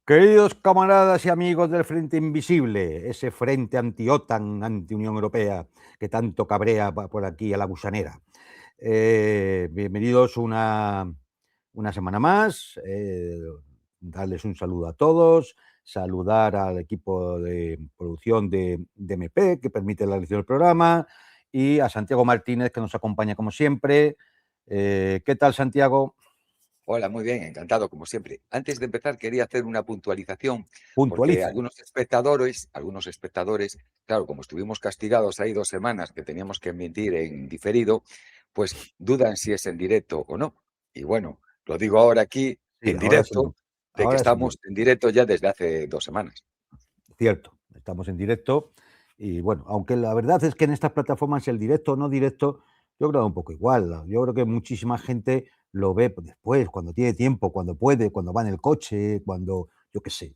Queridos camaradas y amigos del Frente Invisible, ese frente anti-OTAN, anti-Unión Europea, que tanto cabrea por aquí a la gusanera. Bienvenidos una semana más. Darles un saludo a todos, saludar al equipo de producción de MP, que permite la edición del programa, y a Santiago Martínez, que nos acompaña como siempre. ¿Qué tal, Santiago? Hola, muy bien, encantado como siempre. Antes de empezar quería hacer una puntualización porque Puntualiza. algunos espectadores, claro, como estuvimos castigados ahí 2 semanas que teníamos que emitir en diferido, pues dudan si es en directo o no. Y bueno, lo digo ahora aquí Sí, en ahora sí. directo de que Ahora sí. estamos en directo ya desde hace 2 semanas. Cierto, estamos en directo y bueno, aunque la verdad es que en estas plataformas el directo o no directo, yo creo que da un poco igual. Yo creo que muchísima gente lo ve pues, después, cuando tiene tiempo, cuando puede, cuando va en el coche, cuando, yo qué sé.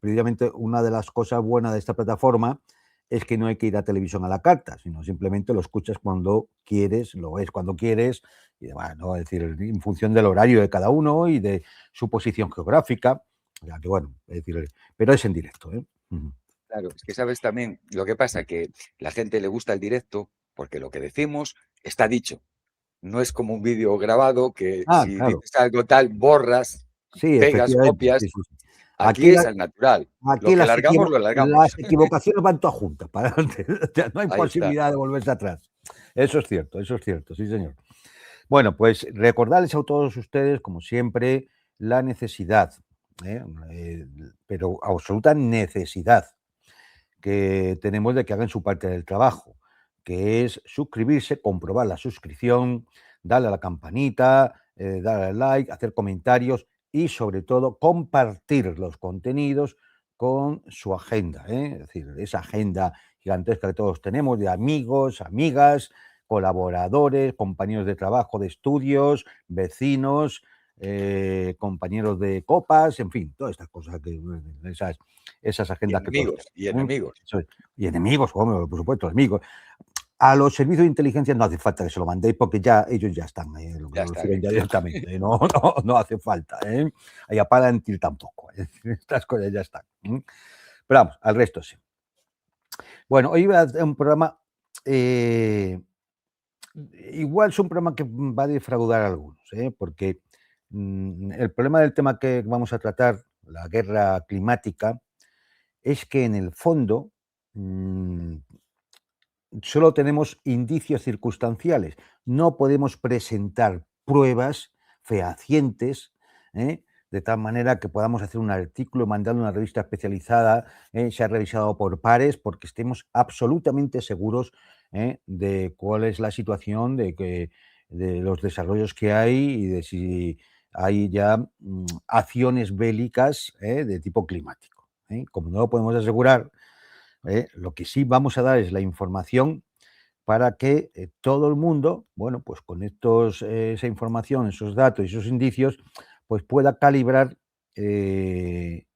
Precisamente una de las cosas buenas de esta plataforma es que no hay que ir a televisión a la carta, sino simplemente lo escuchas cuando quieres, lo ves cuando quieres y demás, ¿no? Es decir, en función del horario de cada uno y de su posición geográfica. O sea, que bueno, es decir, pero es en directo, ¿eh? Ujú. Claro, es que sabes también lo que pasa, que la gente le gusta el directo porque lo que decimos está dicho. No es como un vídeo grabado que Ah, si claro. dices algo tal, borras, Sí, pegas, efectivamente, sí, copias. sí, sí. Aquí Aquí es la al natural. Lo aquí que las largamos, lo largamos. las equivocaciones van todas juntas para adelante. O sea, no hay Ahí está. posibilidad de volverse atrás. Eso es cierto, sí, señor. Bueno, pues recordarles a todos ustedes, como siempre, la necesidad, ¿eh? Eh, pero absoluta necesidad que tenemos de que hagan su parte del trabajo, que es suscribirse, comprobar la suscripción, darle a la campanita, darle al like, hacer comentarios y sobre todo compartir los contenidos con su agenda, ¿eh? Es decir, esa agenda gigantesca que todos tenemos de amigos, amigas, colaboradores, compañeros de trabajo, de estudios, vecinos, compañeros de copas, en fin, todas estas cosas, esas Y agendas que todos enemigos, y tenemos. ¿Eh? enemigos. Eso es. Y enemigos, hombre, por supuesto, enemigos. A los servicios de inteligencia no hace falta que se lo mandéis porque ya ellos ya están, Ya lo están reciben ya enterados. directamente. No hace falta. Y a Palantir tampoco. Estas cosas ya están. Pero vamos, al resto sí. Bueno, hoy voy a hacer un programa. Igual es un programa que va a defraudar a algunos, porque el problema del tema que vamos a tratar, la guerra climática, es que en el fondo solo tenemos indicios circunstanciales. No podemos presentar pruebas fehacientes, ¿eh? De tal manera que podamos hacer un artículo, mandarlo a una revista especializada, sea revisado por pares, porque estemos absolutamente seguros, de cuál es la situación, de los desarrollos que hay y de si hay ya acciones bélicas, de tipo climático. Como no lo podemos asegurar, lo que sí vamos a dar es la información para que todo el mundo, bueno, pues con esa información, esos datos y esos indicios, pues pueda calibrar si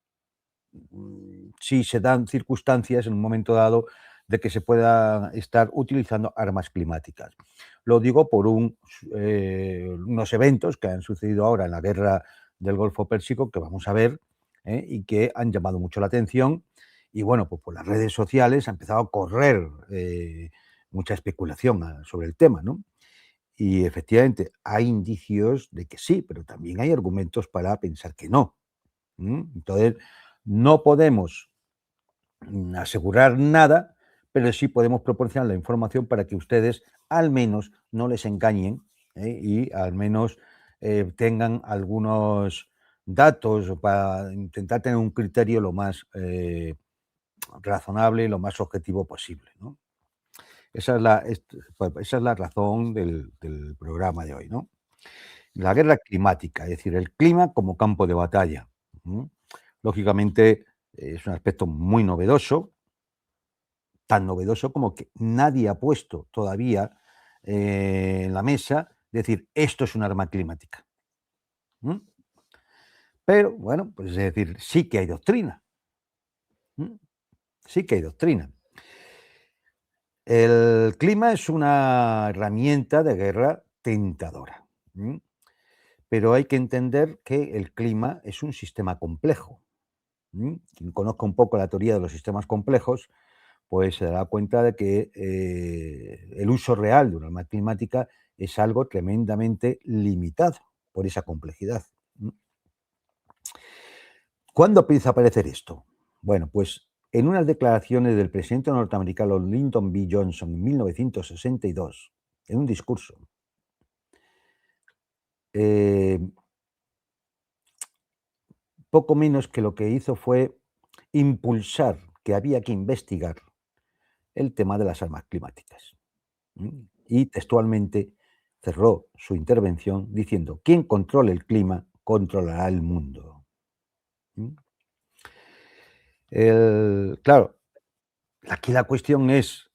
se dan circunstancias en un momento dado de que se pueda estar utilizando armas climáticas. Lo digo por unos eventos que han sucedido ahora en la guerra del Golfo Pérsico que vamos a ver, y que han llamado mucho la atención. Y bueno, pues por las redes sociales ha empezado a correr mucha especulación sobre el tema, ¿no? Y efectivamente hay indicios de que sí, pero también hay argumentos para pensar que no. Entonces, no podemos asegurar nada, pero sí podemos proporcionar la información para que ustedes al menos no les engañen, y al menos tengan algunos datos para intentar tener un criterio lo más razonable y lo más objetivo posible, ¿no? Esa es la razón del programa de hoy, ¿no? La guerra climática, es decir, el clima como campo de batalla. ¿Mm? Lógicamente, es un aspecto muy novedoso, tan novedoso como que nadie ha puesto todavía en la mesa, decir, esto es un arma climática. ¿Mm? Pero, bueno, pues es decir, sí que hay doctrina. ¿Mm? Sí que hay doctrina. El clima es una herramienta de guerra tentadora. pero hay que entender que el clima es un sistema complejo. Quien conozca un poco la teoría de los sistemas complejos, pues se dará cuenta de que el uso real de una norma climática es algo tremendamente limitado por esa complejidad. ¿Cuándo empieza a aparecer esto? Bueno, pues en unas declaraciones del presidente norteamericano Lyndon B. Johnson en 1962, en un discurso, poco menos que lo que hizo fue impulsar que había que investigar el tema de las armas climáticas. Y textualmente cerró su intervención diciendo: quien controle el clima controlará el mundo. Claro, aquí la cuestión es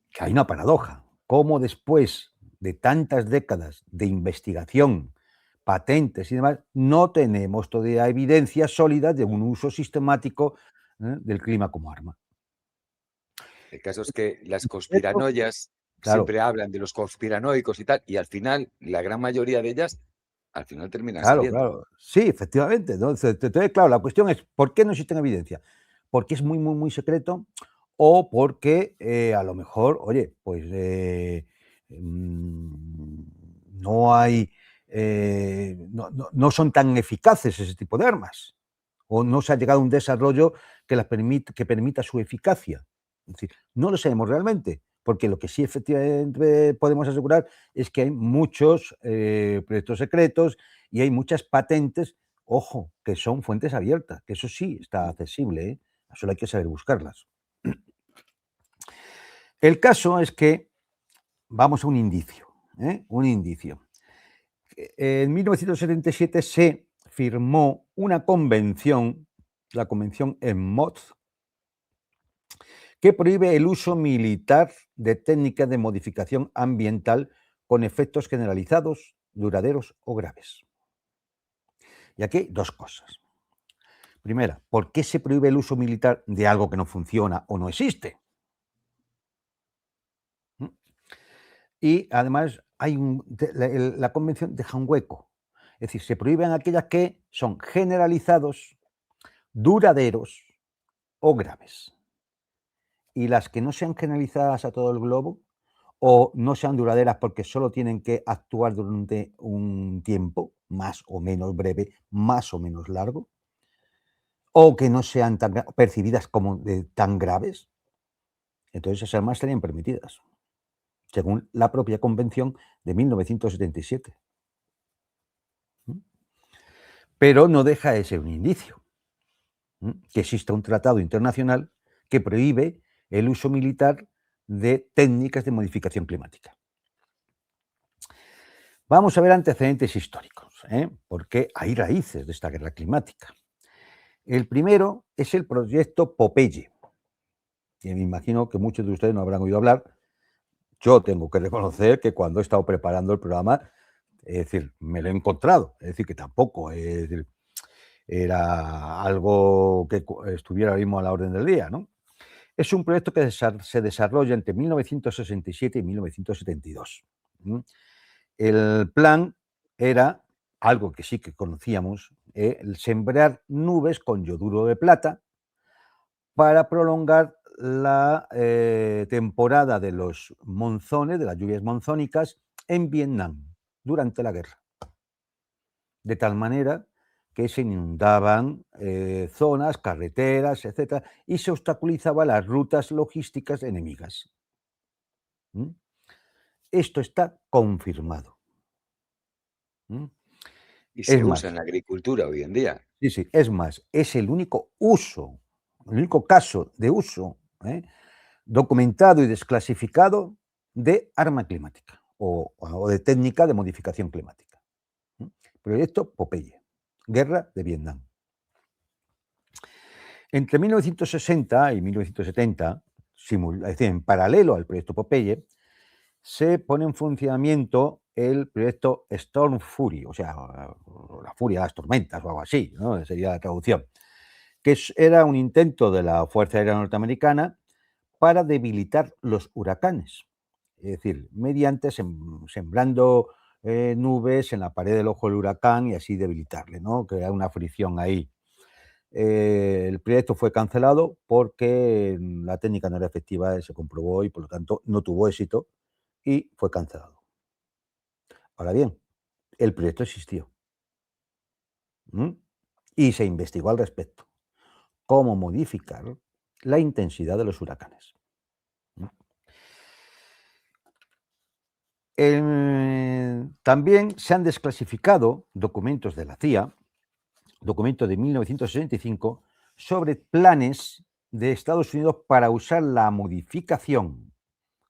que hay una paradoja. ¿Cómo después de tantas décadas de investigación, patentes y demás, no tenemos todavía evidencias sólidas de un uso sistemático del clima como arma? El caso es que las Esto, conspiranoias claro, siempre hablan de los conspiranoicos y tal, y al final, la gran mayoría de ellas, al final terminan claro, saliendo. claro. Sí, efectivamente, ¿no? Entonces, claro, la cuestión es, ¿por qué no existen evidencia? ¿Porque es muy, muy, muy secreto? ¿O porque a lo mejor, oye, pues no hay, no son tan eficaces ese tipo de armas? ¿O no se ha llegado a un desarrollo que permita su eficacia? Es decir, no lo sabemos realmente, porque lo que sí efectivamente podemos asegurar es que hay muchos proyectos secretos y hay muchas patentes, ojo, que son fuentes abiertas, que eso sí está accesible, ¿eh? Solo hay que saber buscarlas. El caso es que vamos a un indicio, ¿eh? Un indicio. En 1977 se firmó una convención, la convención ENMOD, que prohíbe el uso militar de técnicas de modificación ambiental con efectos generalizados, duraderos o graves. Y aquí dos cosas. Primera, ¿por qué se prohíbe el uso militar de algo que no funciona o no existe? Y además la convención deja un hueco. Es decir, se prohíben aquellas que son generalizados, duraderos o graves. Y las que no sean generalizadas a todo el globo o no sean duraderas porque solo tienen que actuar durante un tiempo más o menos breve, más o menos largo, o que no sean percibidas como tan graves, entonces esas armas estarían permitidas, según la propia convención de 1977. Pero no deja de ser un indicio que exista un tratado internacional que prohíbe el uso militar de técnicas de modificación climática. Vamos a ver antecedentes históricos, porque hay raíces de esta guerra climática. El primero es el proyecto Popeye, que me imagino que muchos de ustedes no habrán oído hablar. Yo tengo que reconocer que cuando he estado preparando el programa, es decir, me lo he encontrado, es decir, que tampoco era algo que estuviera ahora mismo a la orden del día, ¿no? Es un proyecto que se desarrolla entre 1967 y 1972. El plan era algo que sí que conocíamos, el sembrar nubes con yoduro de plata para prolongar la temporada de los monzones, de las lluvias monzónicas, en Vietnam durante la guerra. De tal manera que se inundaban zonas, carreteras, etcétera, y se obstaculizaban las rutas logísticas enemigas. Esto está confirmado. Y Es se más, usa en la agricultura hoy en día. sí, sí, es más, es el único uso, el único caso de uso documentado y desclasificado de arma climática o de técnica de modificación climática. Proyecto Popeye, Guerra de Vietnam. Entre 1960 y 1970, es decir, en paralelo al proyecto Popeye, se pone en funcionamiento el proyecto Storm Fury, o sea, la furia de las tormentas o algo así, ¿no? Sería la traducción, que era un intento de la Fuerza Aérea Norteamericana para debilitar los huracanes, es decir, mediante sembrando nubes en la pared del ojo del huracán y así debilitarle, ¿no? Crear una fricción ahí. El proyecto fue cancelado porque la técnica no era efectiva, se comprobó y por lo tanto no tuvo éxito y fue cancelado. Ahora bien, el proyecto existió. Y se investigó al respecto. Cómo modificar la intensidad de los huracanes. También se han desclasificado documentos de la CIA, documento de 1965, sobre planes de Estados Unidos para usar la modificación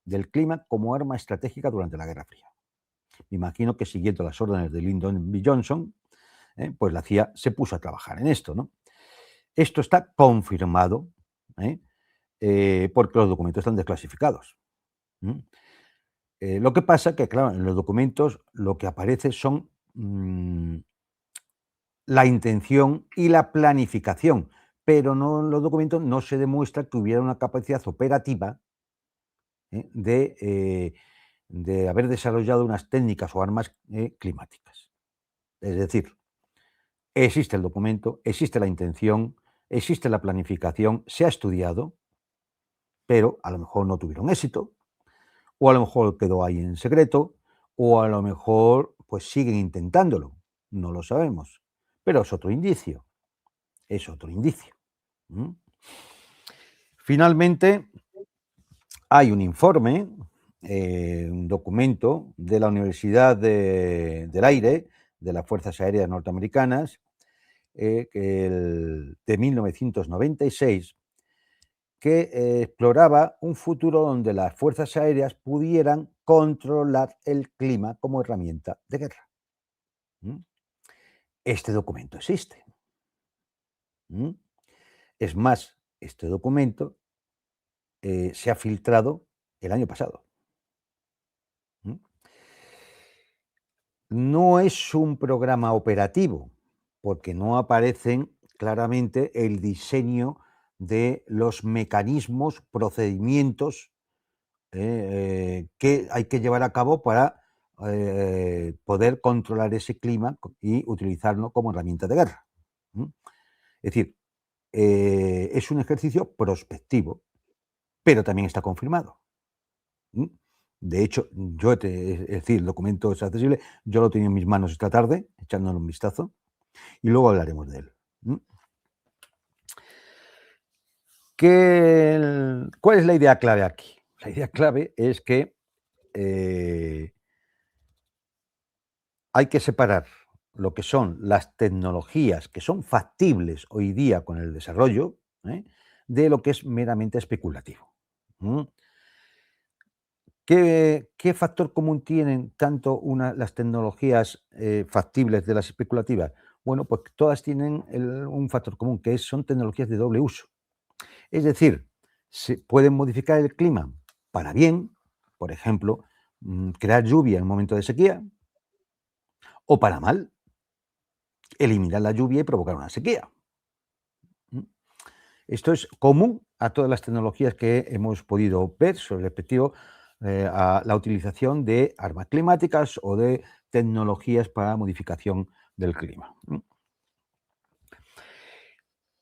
del clima como arma estratégica durante la Guerra Fría. Me imagino que siguiendo las órdenes de Lyndon B. Johnson, pues la CIA se puso a trabajar en esto, ¿no? Esto está confirmado, porque los documentos están desclasificados. Lo que pasa que, claro, en los documentos lo que aparece son la intención y la planificación, pero no en los documentos no se demuestra que hubiera una capacidad operativa de haber desarrollado unas técnicas o armas climáticas. Es decir, existe el documento, existe la intención, existe la planificación, se ha estudiado, pero a lo mejor no tuvieron éxito, o a lo mejor quedó ahí en secreto, o a lo mejor pues siguen intentándolo, no lo sabemos, pero es otro indicio, es otro indicio. Finalmente, hay un informe, un documento de la Universidad del Aire, de las Fuerzas Aéreas Norteamericanas, de 1996, que exploraba un futuro donde las fuerzas aéreas pudieran controlar el clima como herramienta de guerra. Este documento existe. Es más, este documento se ha filtrado el año pasado. No es un programa operativo, porque no aparecen claramente el diseño de los mecanismos, procedimientos que hay que llevar a cabo para poder controlar ese clima y utilizarlo como herramienta de guerra. Es decir, es un ejercicio prospectivo, pero también está confirmado. De hecho, es decir, el documento es accesible, yo lo tenía en mis manos esta tarde, echándole un vistazo, y luego hablaremos de él. ¿Cuál es la idea clave aquí? La idea clave es que hay que separar lo que son las tecnologías que son factibles hoy día con el desarrollo, de lo que es meramente especulativo. ¿Qué factor común tienen tanto las tecnologías factibles de las especulativas? Bueno, pues todas tienen un factor común, que son tecnologías de doble uso. Es decir, se pueden modificar el clima para bien, por ejemplo, crear lluvia en un momento de sequía, o para mal, eliminar la lluvia y provocar una sequía. Esto es común a todas las tecnologías que hemos podido ver sobre respectivo a la utilización de armas climáticas o de tecnologías para modificación del clima.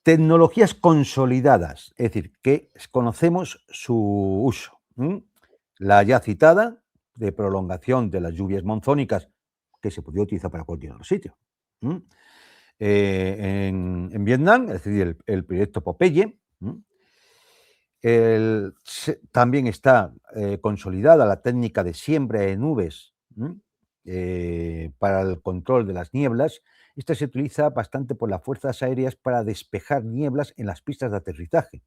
Tecnologías consolidadas, es decir, que conocemos su uso. La ya citada de prolongación de las lluvias monzónicas, que se podía utilizar para cualquier otro sitio. En Vietnam, es decir, el proyecto Popeye. También está consolidada la técnica de siembra de nubes para el control de las nieblas. Esta se utiliza bastante por las fuerzas aéreas para despejar nieblas en las pistas de aterrizaje.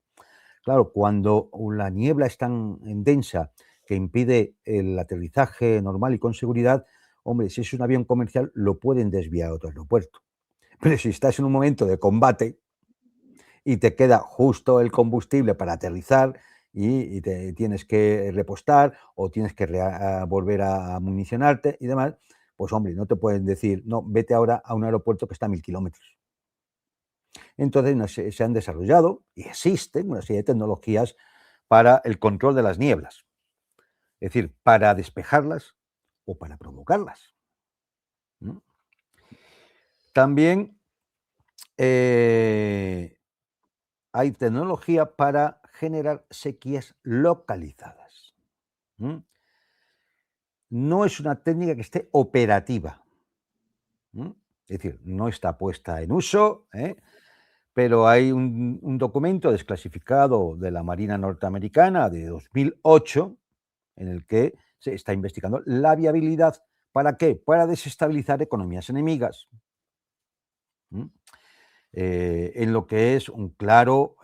Claro, cuando la niebla es tan densa que impide el aterrizaje normal y con seguridad, hombre, si es un avión comercial, lo pueden desviar a otro aeropuerto. Pero si estás en un momento de combate y te queda justo el combustible para aterrizar y te tienes que repostar o tienes que volver a municionarte y demás, pues hombre, no te pueden decir, no, vete ahora a un aeropuerto que está a 1000 kilómetros. Entonces se han desarrollado y existen una serie de tecnologías para el control de las nieblas, es decir, para despejarlas o para provocarlas. También hay tecnología para generar sequías localizadas. No es una técnica que esté operativa. Es decir, no está puesta en uso, pero hay un documento desclasificado de la Marina norteamericana de 2008 en el que se está investigando la viabilidad. ¿Para qué? Para desestabilizar economías enemigas. En lo que es un claro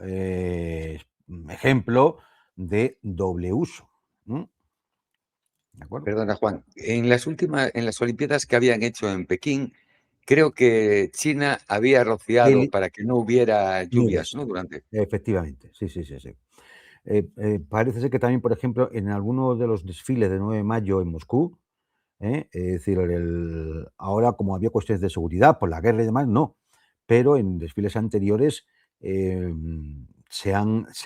ejemplo de doble uso. ¿De acuerdo? Perdona, Juan, en las Olimpiadas que habían hecho en Pekín, creo que China había rociado para que no hubiera lluvias, ¿no? Durante. Efectivamente, sí. Parece ser que también, por ejemplo, en algunos de los desfiles de 9 de mayo en Moscú, es decir, ahora como había cuestiones de seguridad por la guerra y demás, no, pero en desfiles anteriores se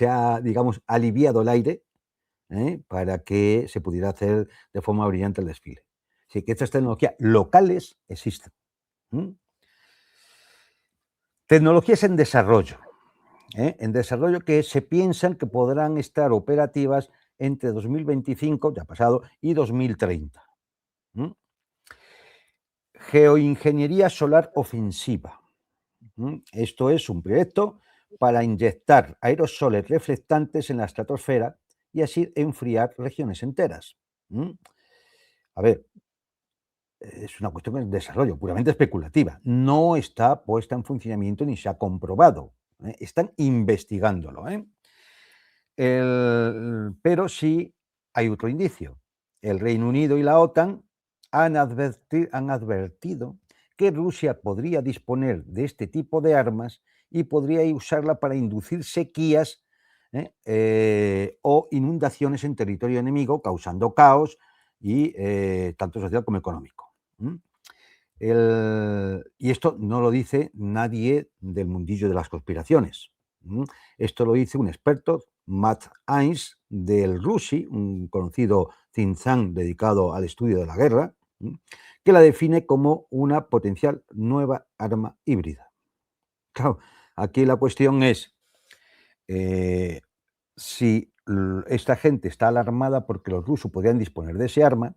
ha, digamos, aliviado el aire para que se pudiera hacer de forma brillante el desfile. Así que estas tecnologías locales existen. Tecnologías en desarrollo. En desarrollo que se piensan que podrán estar operativas entre 2025, ya pasado, y 2030. Geoingeniería solar ofensiva. Esto es un proyecto para inyectar aerosoles reflectantes en la estratosfera y así enfriar regiones enteras. A ver, es una cuestión de desarrollo, puramente especulativa. No está puesta en funcionamiento ni se ha comprobado. Están investigándolo. Pero sí hay otro indicio. El Reino Unido y la OTAN han advertido que Rusia podría disponer de este tipo de armas y podría usarla para inducir sequías o inundaciones en territorio enemigo, causando caos y tanto social como económico. Y esto no lo dice nadie del mundillo de las conspiraciones. Esto lo dice un experto, Matt Ains, del RUSI, un conocido think tank dedicado al estudio de la guerra, que la define como una potencial nueva arma híbrida. Claro, aquí la cuestión es si esta gente está alarmada porque los rusos podrían disponer de ese arma,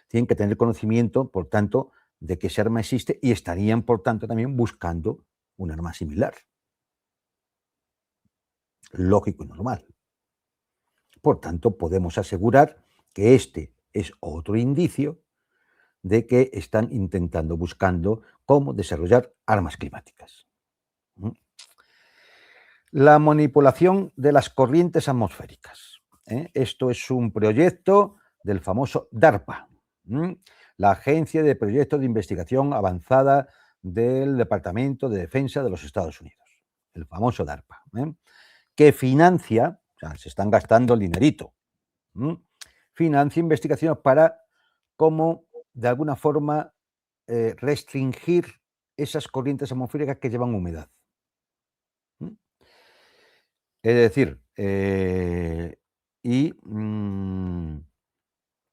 tienen que tener conocimiento, por tanto, de que ese arma existe y estarían, por tanto, también buscando un arma similar. Lógico y normal. Por tanto, podemos asegurar que este es otro indicio de que están intentando, buscando cómo desarrollar armas climáticas. La manipulación de las corrientes atmosféricas. Esto es un proyecto del famoso DARPA, la Agencia de Proyectos de Investigación Avanzada del Departamento de Defensa de los Estados Unidos, el famoso DARPA, que financia, o sea, se están gastando el dinerito, financia investigaciones para cómo, de alguna forma, restringir esas corrientes atmosféricas que llevan humedad. Es decir,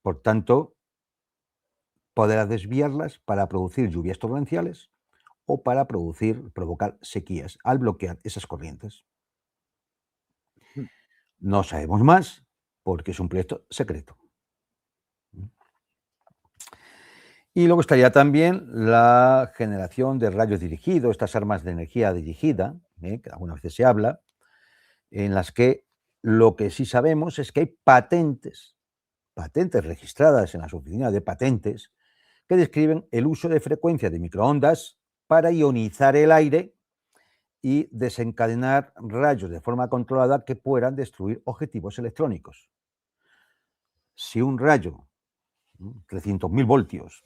por tanto, podrá desviarlas para producir lluvias torrenciales o para provocar sequías al bloquear esas corrientes. No sabemos más porque es un proyecto secreto. Y luego estaría también la generación de rayos dirigidos, estas armas de energía dirigida, que algunas veces se habla, en las que lo que sí sabemos es que hay patentes registradas en las oficinas de patentes que describen el uso de frecuencias de microondas para ionizar el aire y desencadenar rayos de forma controlada que puedan destruir objetivos electrónicos. Si un rayo, 300.000 voltios,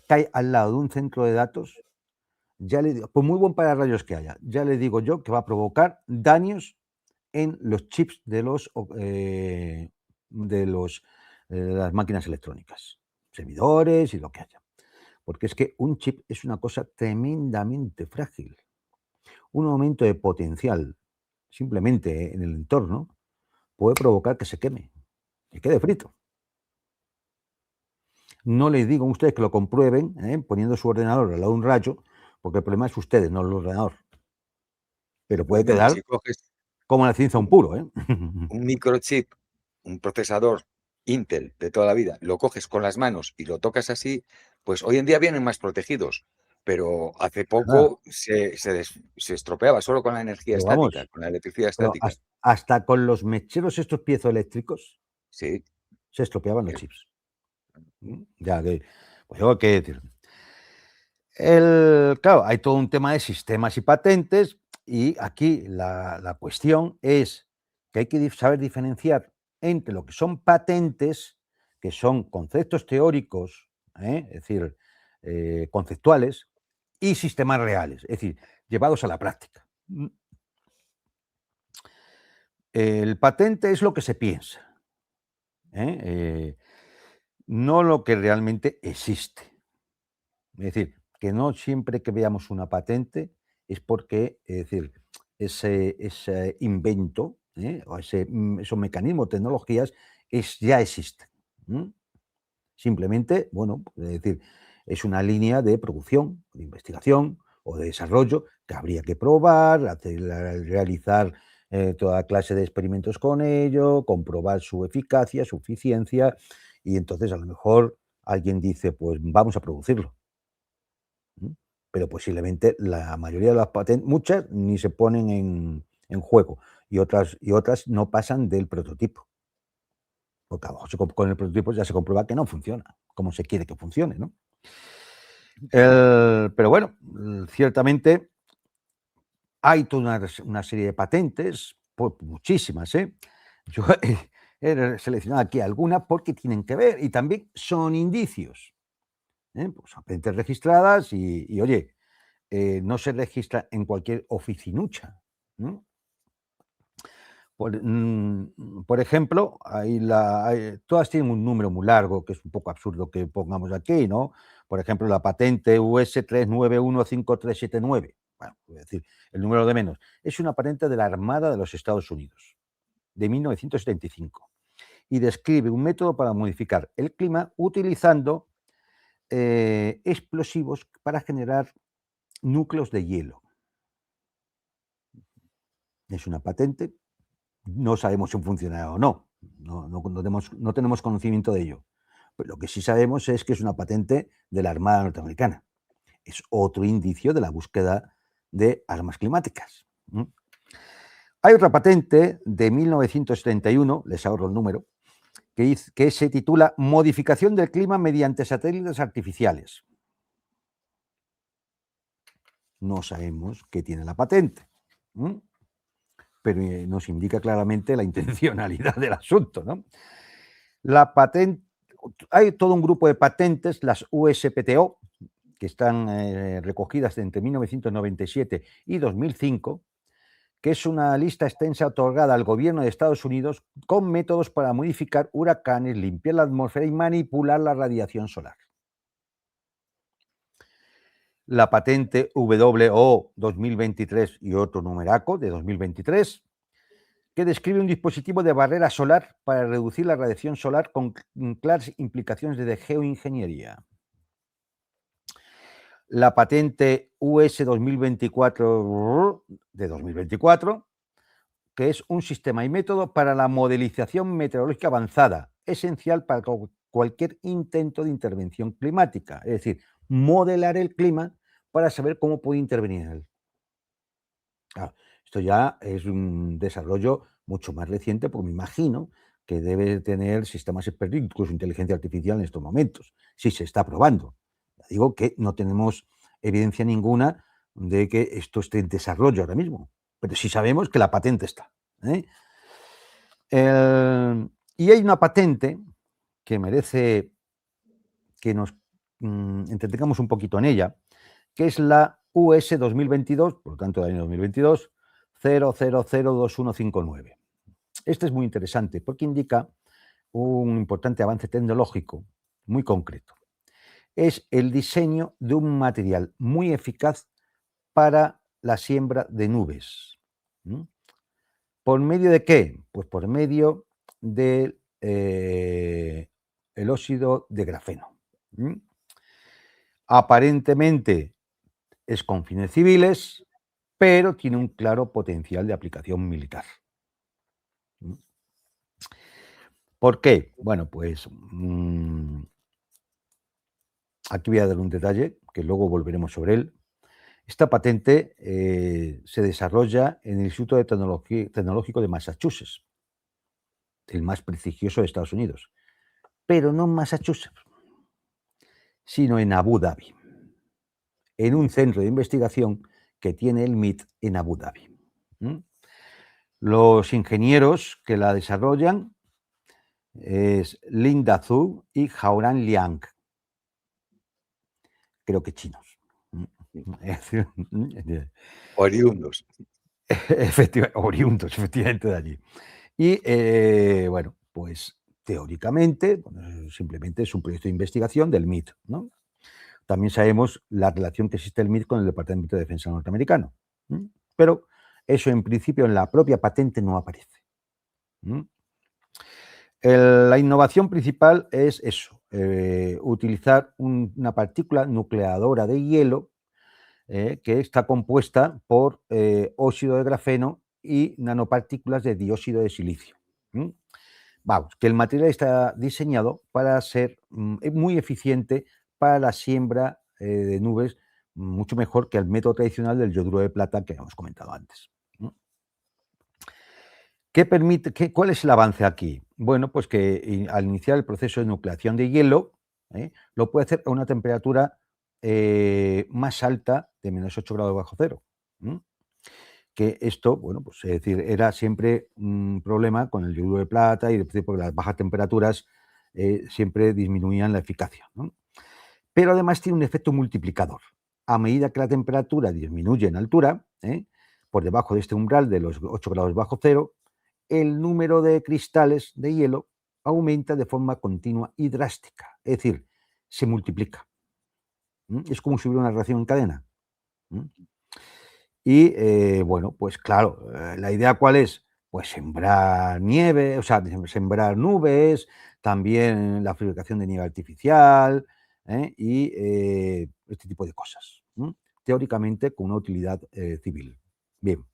cae al lado de un centro de datos, ya le digo, por muy buen para rayos que haya, ya le digo yo que va a provocar daños en los chips de las máquinas electrónicas, servidores y lo que haya. Porque es que un chip es una cosa tremendamente frágil. Un aumento de potencial simplemente en el entorno puede provocar que se queme y quede frito. No les digo a ustedes que lo comprueben poniendo su ordenador al lado de un rayo, porque el problema es ustedes, no el ordenador. Pero puede Pues mira, quedar si coges como la ciencia un un puro, un microchip, un procesador Intel de toda la vida, lo coges con las manos y lo tocas así, pues hoy en día vienen más protegidos, pero hace ¿verdad? poco se estropeaba solo con la energía Pero estática, vamos, con la electricidad pero estática. hasta con los mecheros estos piezoeléctricos Sí, se estropeaban los eh, chips. Ya que, pues yo qué decir. Claro, hay todo un tema de sistemas y patentes, y aquí la cuestión es que hay que saber diferenciar entre lo que son patentes, que son conceptos teóricos, es decir, conceptuales, y sistemas reales, es decir, llevados a la práctica. El patente es lo que se piensa, ¿eh? No lo que realmente existe. Es decir, que no siempre que veamos una patente es porque, es decir, ese invento, o esos mecanismos, tecnologías, ya existen. Simplemente, bueno, pues, es decir, es una línea de producción, de investigación o de desarrollo que habría que probar, realizar toda clase de experimentos con ello, comprobar su eficacia, su eficiencia, y entonces a lo mejor alguien dice, pues vamos a producirlo. Pero posiblemente la mayoría de las patentes, muchas ni se ponen en juego, y otras no pasan del prototipo, porque a lo mejor con el prototipo ya se comprueba que no funciona como se quiere que funcione, ¿no? Pero bueno, ciertamente hay toda una serie de patentes, pues muchísimas, ¿eh? Yo he seleccionado aquí algunas porque tienen que ver y también son indicios, pues son patentes registradas y oye, no se registra en cualquier oficinucha, ¿no? Por ejemplo, todas tienen un número muy largo, que es un poco absurdo que pongamos aquí, ¿no? Por ejemplo, la patente US 3915379. Bueno, es decir, el número de menos. Es una patente de la Armada de los Estados Unidos, de 1975, y describe un método para modificar el clima utilizando explosivos para generar núcleos de hielo. Es una patente. No sabemos si funciona o no. No tenemos conocimiento de ello. Pero lo que sí sabemos es que es una patente de la Armada norteamericana. Es otro indicio de la búsqueda de armas climáticas. Hay otra patente de 1931, les ahorro el número, que se titula Modificación del clima mediante satélites artificiales. No sabemos qué tiene la patente, pero nos indica claramente la intencionalidad del asunto, ¿no? La patente, hay todo un grupo de patentes, las USPTO, que están recogidas entre 1997 y 2005, que es una lista extensa otorgada al gobierno de Estados Unidos con métodos para modificar huracanes, limpiar la atmósfera y manipular la radiación solar. La patente WO 2023 y otro numeraco de 2023, que describe un dispositivo de barrera solar para reducir la radiación solar con claras implicaciones de geoingeniería. La patente US 2024 de 2024, que es un sistema y método para la modelización meteorológica avanzada, esencial para cualquier intento de intervención climática, es decir, modelar el clima para saber cómo puede intervenir en él. Claro, esto ya es un desarrollo mucho más reciente, porque me imagino que debe tener sistemas expertos, incluso inteligencia artificial en estos momentos. Sí, se está probando. Digo que no tenemos evidencia ninguna de que esto esté en desarrollo ahora mismo, pero sí sabemos que la patente está, ¿eh? Y hay una patente que merece que nos entretengamos un poquito en ella, que es la US 2022, por lo tanto del año 2022, 00002159. Este es muy interesante porque indica un importante avance tecnológico muy concreto. Es el diseño de un material muy eficaz para la siembra de nubes. ¿Por medio de qué? Pues por medio del el óxido de grafeno. ¿Mm? Aparentemente es con fines civiles, pero tiene un claro potencial de aplicación militar. ¿Mm? ¿Por qué? Bueno, pues aquí voy a dar un detalle, que luego volveremos sobre él. Esta patente se desarrolla en el Instituto de Tecnológico de Massachusetts, el más prestigioso de Estados Unidos, pero no en Massachusetts, sino en Abu Dhabi, en un centro de investigación que tiene el MIT en Abu Dhabi. ¿Mm? Los ingenieros que la desarrollan es Linda Zhu y Haoran Liang, creo que chinos. Oriundos. Oriundos, efectivamente, de allí. Y bueno, pues teóricamente, bueno, simplemente es un proyecto de investigación del MIT, ¿no? También sabemos la relación que existe el MIT con el Departamento de Defensa norteamericano. Pero eso en principio en la propia patente no aparece. La innovación principal es eso, utilizar una partícula nucleadora de hielo que está compuesta por óxido de grafeno y nanopartículas de dióxido de silicio. Vamos, que el material está diseñado para ser muy eficiente para la siembra de nubes, mucho mejor que el método tradicional del yoduro de plata que hemos comentado antes. ¿Cuál es el avance aquí? Bueno, pues que al iniciar el proceso de nucleación de hielo, lo puede hacer a una temperatura más alta de menos 8 grados bajo cero. Que esto, bueno, pues es decir, era siempre un problema con el yoduro de plata y porque las bajas temperaturas siempre disminuían la eficacia, ¿no? Pero además tiene un efecto multiplicador. A medida que la temperatura disminuye en altura, por debajo de este umbral de los 8 grados bajo cero, el número de cristales de hielo aumenta de forma continua y drástica, es decir, se multiplica. Es como si hubiera una reacción en cadena. Y bueno, pues claro, la idea ¿cuál es? Pues sembrar nieve, o sea, sembrar nubes, también la fabricación de nieve artificial y este tipo de cosas. Teóricamente con una utilidad civil. Bien.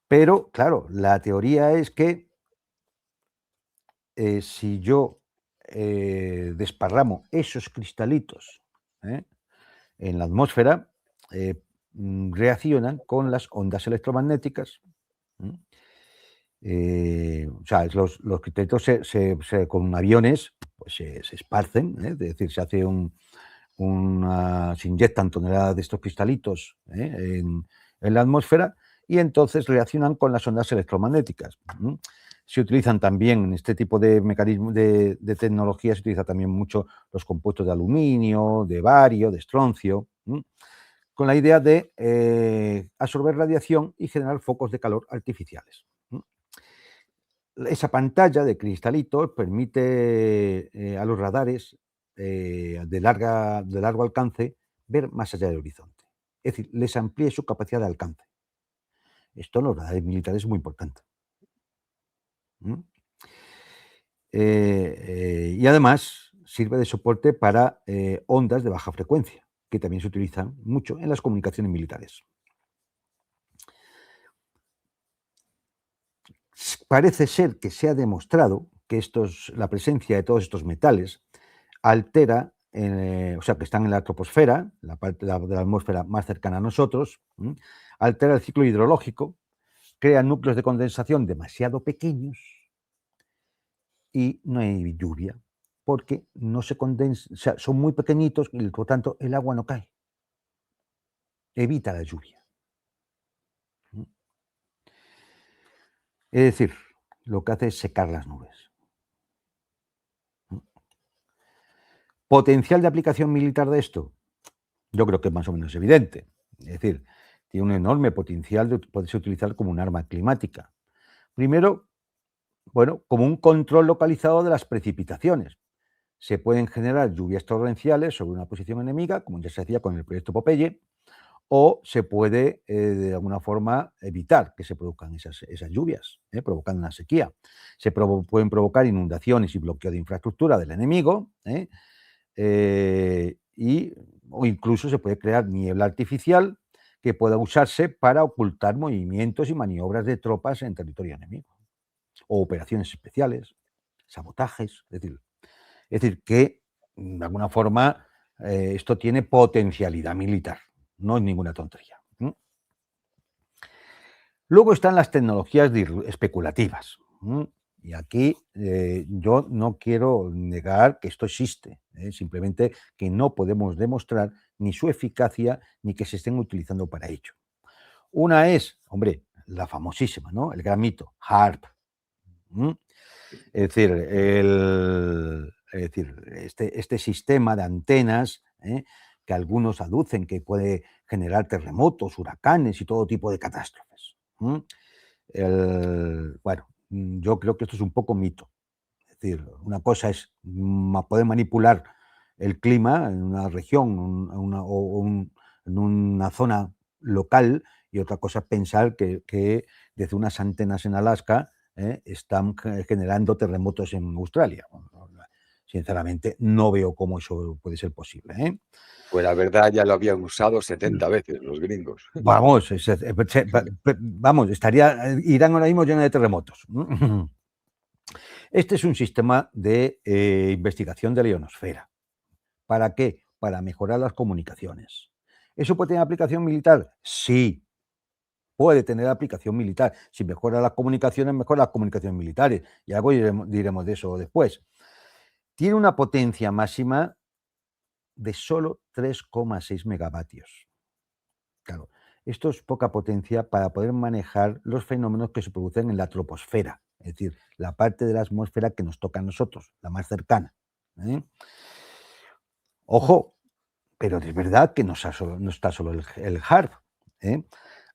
Pero, claro, la teoría es que si yo desparramo esos cristalitos en la atmósfera, reaccionan con las ondas electromagnéticas. O sea, los cristalitos con aviones pues se esparcen, es decir, se inyectan toneladas de estos cristalitos en la atmósfera y entonces reaccionan con las ondas electromagnéticas. Se utilizan también en este tipo de mecanismos de tecnología, se utiliza también mucho los compuestos de aluminio, de bario, de estroncio, con la idea de absorber radiación y generar focos de calor artificiales. Esa pantalla de cristalitos permite a los radares de largo alcance ver más allá del horizonte. Es decir, les amplía su capacidad de alcance. Esto en los radares militares es muy importante. Y además sirve de soporte para ondas de baja frecuencia, que también se utilizan mucho en las comunicaciones militares. Parece ser que se ha demostrado que la presencia de todos estos metales altera, o sea, que están en la troposfera, la parte de la atmósfera más cercana a nosotros, altera el ciclo hidrológico, crea núcleos de condensación demasiado pequeños y no hay lluvia, porque no se condensa, o sea, son muy pequeñitos y por tanto el agua no cae. Evita la lluvia. Es decir, lo que hace es secar las nubes. ¿Potencial de aplicación militar de esto? Yo creo que es más o menos evidente. Es decir, tiene un enorme potencial de poderse utilizar como un arma climática. Primero, bueno, como un control localizado de las precipitaciones. Se pueden generar lluvias torrenciales sobre una posición enemiga, como ya se hacía con el proyecto Popeye, o se puede de alguna forma evitar que se produzcan esas lluvias, provocando una sequía. Pueden provocar inundaciones y bloqueo de infraestructura del enemigo, o incluso se puede crear niebla artificial que pueda usarse para ocultar movimientos y maniobras de tropas en territorio enemigo, o operaciones especiales, sabotajes, es decir que de alguna forma esto tiene potencialidad militar, no es ninguna tontería. Luego están las tecnologías especulativas. Y aquí yo no quiero negar que esto existe, simplemente que no podemos demostrar ni su eficacia ni que se estén utilizando para ello. Una es, hombre, la famosísima, ¿no? El gran mito, HARP. Es decir, este sistema de antenas que algunos aducen que puede generar terremotos, huracanes y todo tipo de catástrofes. Bueno, yo creo que esto es un poco mito. Es decir, una cosa es poder manipular el clima en una región en una zona local, y otra cosa es pensar que desde unas antenas en Alaska están generando terremotos en Australia. Sinceramente, no veo cómo eso puede ser posible. Pues la verdad ya lo habían usado 70 veces los gringos. Vamos, vamos, Irán ahora mismo lleno de terremotos. Este es un sistema de investigación de la ionosfera. ¿Para qué? Para mejorar las comunicaciones. ¿Eso puede tener aplicación militar? Sí, puede tener aplicación militar. Si mejora las comunicaciones, mejora las comunicaciones militares. Y algo diremos de eso después. Tiene una potencia máxima de solo 3,6 megavatios. Claro, esto es poca potencia para poder manejar los fenómenos que se producen en la troposfera, es decir, la parte de la atmósfera que nos toca a nosotros, la más cercana. Ojo, pero es verdad que no está solo el HARP.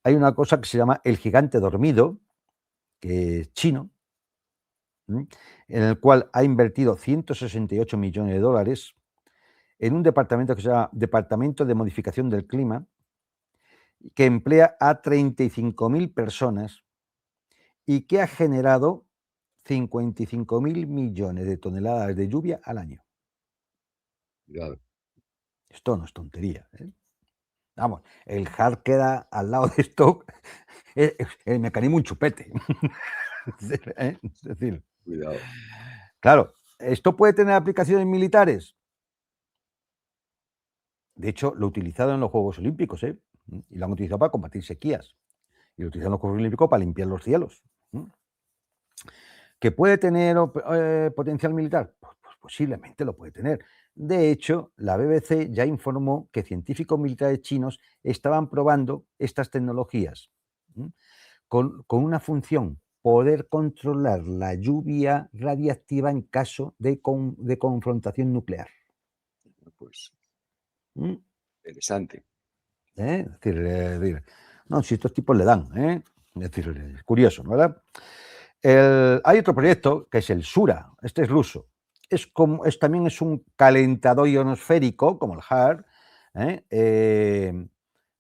Hay una cosa que se llama el gigante dormido, que es chino, en el cual ha invertido 168 millones de dólares en un departamento que se llama Departamento de Modificación del Clima, que emplea a 35.000 personas y que ha generado 55.000 millones de toneladas de lluvia al año. Cuidado. Esto no es tontería. Vamos, el HARP queda al lado de esto, el mecanismo un chupete. Es decir, Cuidado. claro, ¿esto puede tener aplicaciones militares? De hecho, lo utilizaron en los Juegos Olímpicos, y lo han utilizado para combatir sequías. Y lo utilizan en los Juegos Olímpicos para limpiar los cielos. ¿Que puede tener potencial militar? Pues posiblemente lo puede tener. De hecho, la BBC ya informó que científicos militares chinos estaban probando estas tecnologías con una función: poder controlar la lluvia radiactiva en caso de confrontación nuclear. Pues ¿Mm? interesante. Es decir, no, si estos tipos le dan, es decir, es curioso, ¿no? ¿Verdad? Hay otro proyecto que es el SURA, este es ruso. También es un calentador ionosférico, como el HARP,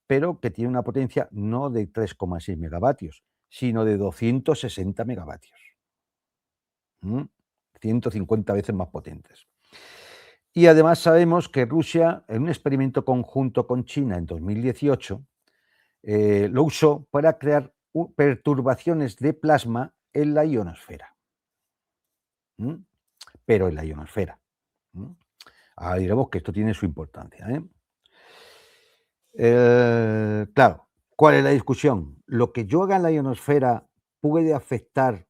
pero que tiene una potencia no de 3,6 megavatios, sino de 260 megavatios. 150 veces más potentes. Y además sabemos que Rusia, en un experimento conjunto con China en 2018, lo usó para crear perturbaciones de plasma en la ionosfera. Pero en la ionosfera. Ahora diremos que esto tiene su importancia. Claro, ¿cuál es la discusión? ¿Lo que yo haga en la ionosfera puede afectar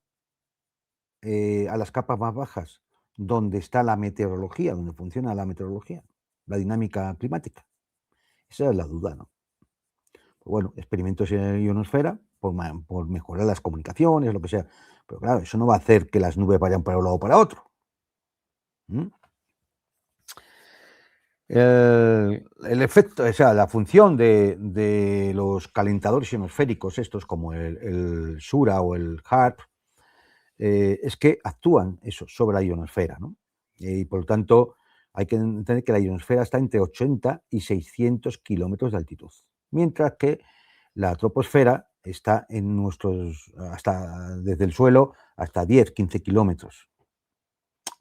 a las capas más bajas, donde está la meteorología, donde funciona la meteorología, la dinámica climática? Esa es la duda, ¿no? Pues bueno, experimentos en ionosfera por mejorar las comunicaciones, lo que sea. Pero claro, eso no va a hacer que las nubes vayan para un lado o para otro. El efecto, o sea, la función de los calentadores ionosféricos, estos como el SURA o el HARP, es que actúan sobre la ionosfera, ¿no? Y por lo tanto, hay que entender que la ionosfera está entre 80 y 600 kilómetros de altitud, mientras que la troposfera está hasta desde el suelo hasta 10, 15 kilómetros.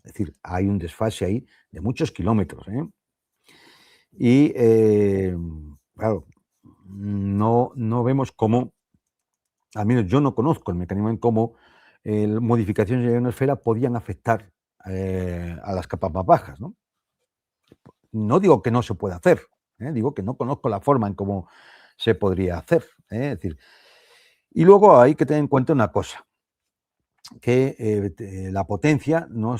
Es decir, hay un desfase ahí de muchos kilómetros. Y, claro, no vemos cómo, al menos yo no conozco el mecanismo en cómo modificaciones de la ionosfera podían afectar a las capas más bajas, ¿no? No digo que no se pueda hacer, digo que no conozco la forma en cómo se podría hacer. Es decir, y luego hay que tener en cuenta una cosa, que la potencia no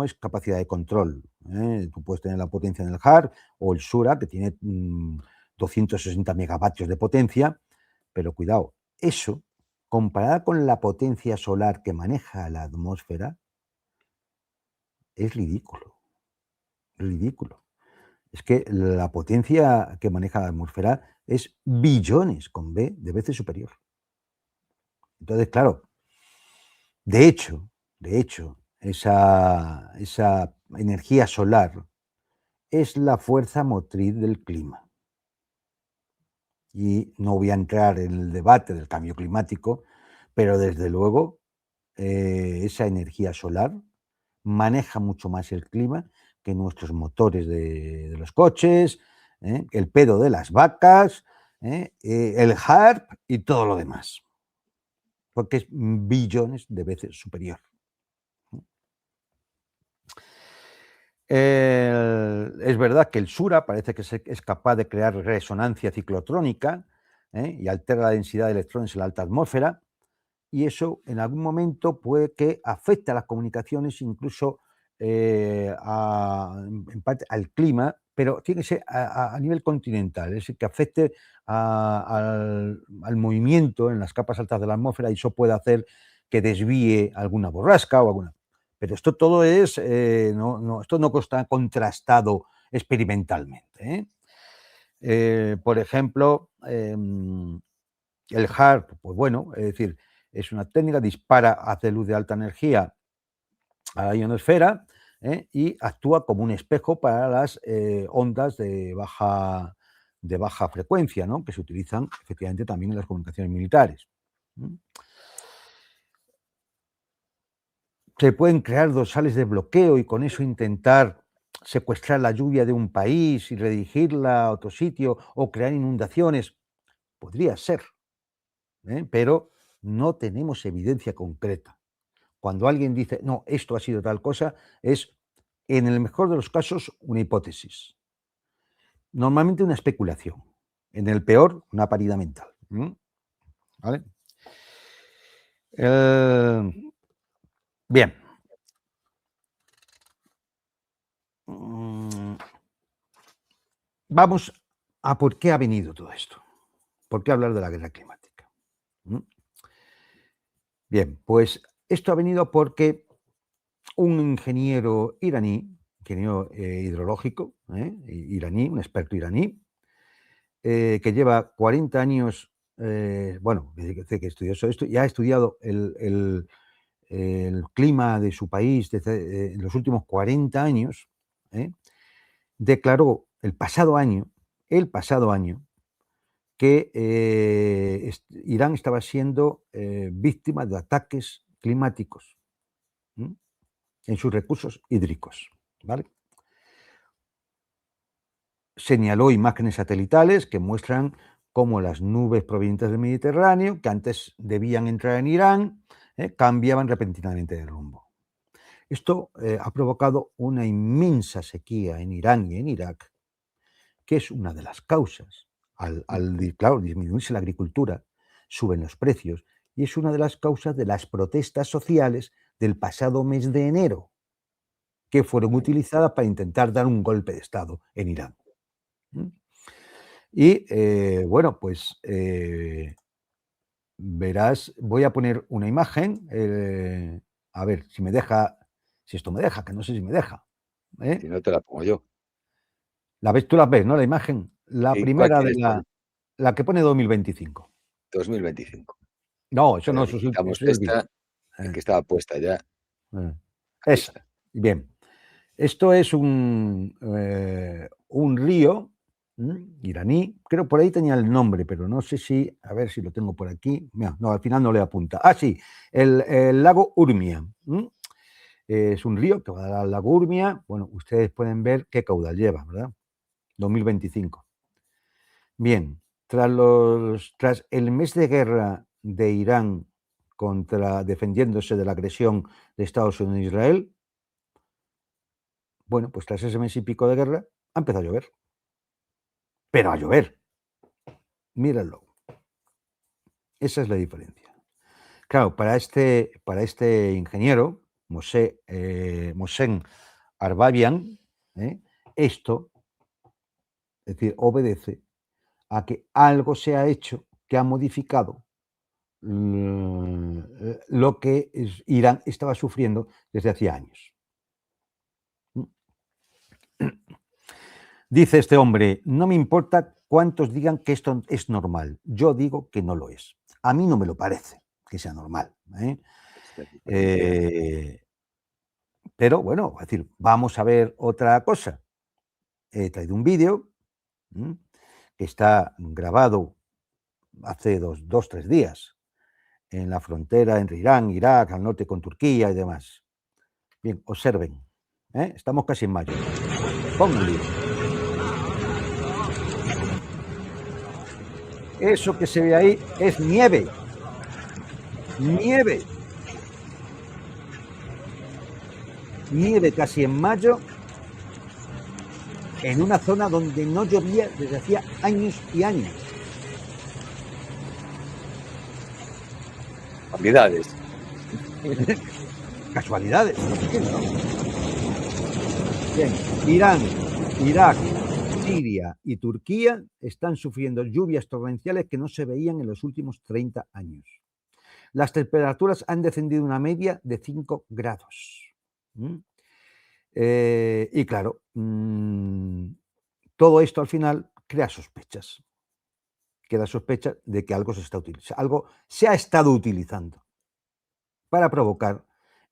es capacidad de control. Tú puedes tener la potencia en el HARP o el Sura, que tiene 260 megavatios de potencia, pero cuidado, eso, comparada con la potencia solar que maneja la atmósfera, es ridículo, ridículo. Es que la potencia que maneja la atmósfera es billones, con B, de veces superior. Entonces, claro, de hecho, esa energía solar es la fuerza motriz del clima. Y no voy a entrar en el debate del cambio climático, pero desde luego esa energía solar maneja mucho más el clima que nuestros motores de los coches, el pedo de las vacas, el HARP y todo lo demás, porque es billones de veces superior. Es verdad que el Sura parece que es capaz de crear resonancia ciclotrónica y altera la densidad de electrones en la alta atmósfera, y eso en algún momento puede que afecte a las comunicaciones, incluso en parte al clima, pero tiene que ser a nivel continental, es decir, que afecte al movimiento en las capas altas de la atmósfera, y eso puede hacer que desvíe alguna borrasca o alguna. Pero esto todo es, esto no está contrastado experimentalmente. Por ejemplo, el HARP, pues bueno, es decir, es una técnica, dispara, hace luz de alta energía a la ionosfera y actúa como un espejo para las ondas de baja frecuencia, ¿no? Que se utilizan efectivamente también en las comunicaciones militares. Se pueden crear dorsales de bloqueo y con eso intentar secuestrar la lluvia de un país y redirigirla a otro sitio o crear inundaciones. Podría ser, pero no tenemos evidencia concreta. Cuando alguien dice, no, esto ha sido tal cosa, es, en el mejor de los casos, una hipótesis. Normalmente una especulación. En el peor, una parida mental. ¿Vale? Bien. Vamos a por qué ha venido todo esto. ¿Por qué hablar de la guerra climática? Bien, pues esto ha venido porque un ingeniero iraní, ingeniero hidrológico iraní, un experto iraní, que lleva 40 años, bueno, desde que estudió esto y ha estudiado el clima de su país desde en los últimos 40 años, declaró el pasado año que Irán estaba siendo víctima de ataques climáticos en sus recursos hídricos, ¿vale? Señaló imágenes satelitales que muestran cómo las nubes provenientes del Mediterráneo, que antes debían entrar en Irán, cambiaban repentinamente de rumbo. Esto ha provocado una inmensa sequía en Irán y en Irak, que es una de las causas. Claro, disminuirse la agricultura, suben los precios, y es una de las causas de las protestas sociales del pasado mes de enero, que fueron utilizadas para intentar dar un golpe de Estado en Irán. Y bueno, pues verás, voy a poner una imagen, a ver si me deja, si esto me deja, que no sé si me deja. Si no te la pongo yo. La ves, tú la ves, ¿no? La imagen. La ¿Y cuál primera de quieres poner? la que pone 2025. 2025. No, eso Espera, no, le eso quitamos es el vídeo. esta, que estaba puesta ya. Ahí Esa. está. Bien. Esto es un río iraní. Creo por ahí tenía el nombre, pero no sé si, a ver si lo tengo por aquí. No, al final no le apunta. Ah, sí, el lago Urmia. Es un río que va a la Gurmia. Bueno, ustedes pueden ver qué caudal lleva, ¿verdad? 2025. Bien, tras el mes de guerra de Irán defendiéndose de la agresión de Estados Unidos a Israel, bueno, pues tras ese mes y pico de guerra ha empezado a llover. Pero a llover. Míralo. Esa es la diferencia. Claro, para este ingeniero, Mohsen Arbabian, esto, es decir, obedece a que algo se ha hecho que ha modificado lo que Irán estaba sufriendo desde hacía años. Dice este hombre, no me importa cuántos digan que esto es normal, yo digo que no lo es. A mí no me lo parece que sea normal. Pero bueno, es decir, vamos a ver otra cosa. He traído un vídeo que está grabado hace 3 días en la frontera entre Irán, Irak, al norte con Turquía y demás. Bien, observen. Estamos casi en mayo. Pónganlo. Eso que se ve ahí es nieve. Nieve. Nieve casi en mayo en una zona donde no llovía desde hacía años y años. Casualidades. Casualidades. ¿No? Bien, Irán, Irak, Siria y Turquía están sufriendo lluvias torrenciales que no se veían en los últimos 30 años. Las temperaturas han descendido una media de 5 grados. Y claro, todo esto al final crea sospechas. Queda sospecha de que algo se ha estado utilizando para provocar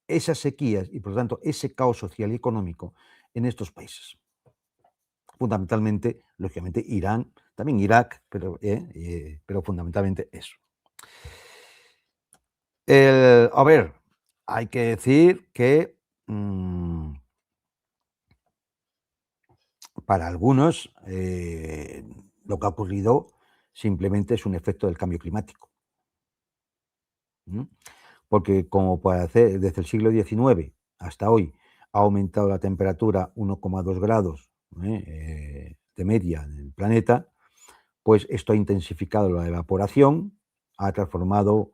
esas sequías y, por lo tanto, ese caos social y económico en estos países. Fundamentalmente, lógicamente, Irán, también Irak, pero fundamentalmente eso. A ver, hay que decir que para algunos lo que ha ocurrido simplemente es un efecto del cambio climático. Porque como desde el siglo XIX hasta hoy ha aumentado la temperatura 1,2 grados de media en el planeta, pues esto ha intensificado la evaporación, ha transformando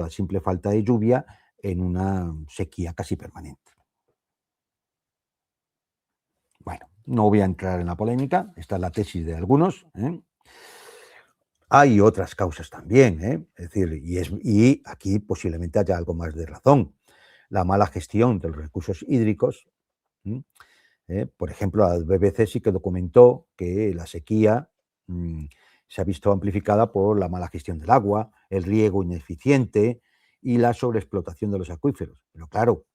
la simple falta de lluvia en una sequía casi permanente. Bueno, no voy a entrar en la polémica, esta es la tesis de algunos. Hay otras causas también, es decir, y aquí posiblemente haya algo más de razón. La mala gestión de los recursos hídricos. Por ejemplo, la BBC sí que documentó que la sequía se ha visto amplificada por la mala gestión del agua, el riego ineficiente y la sobreexplotación de los acuíferos. Pero claro,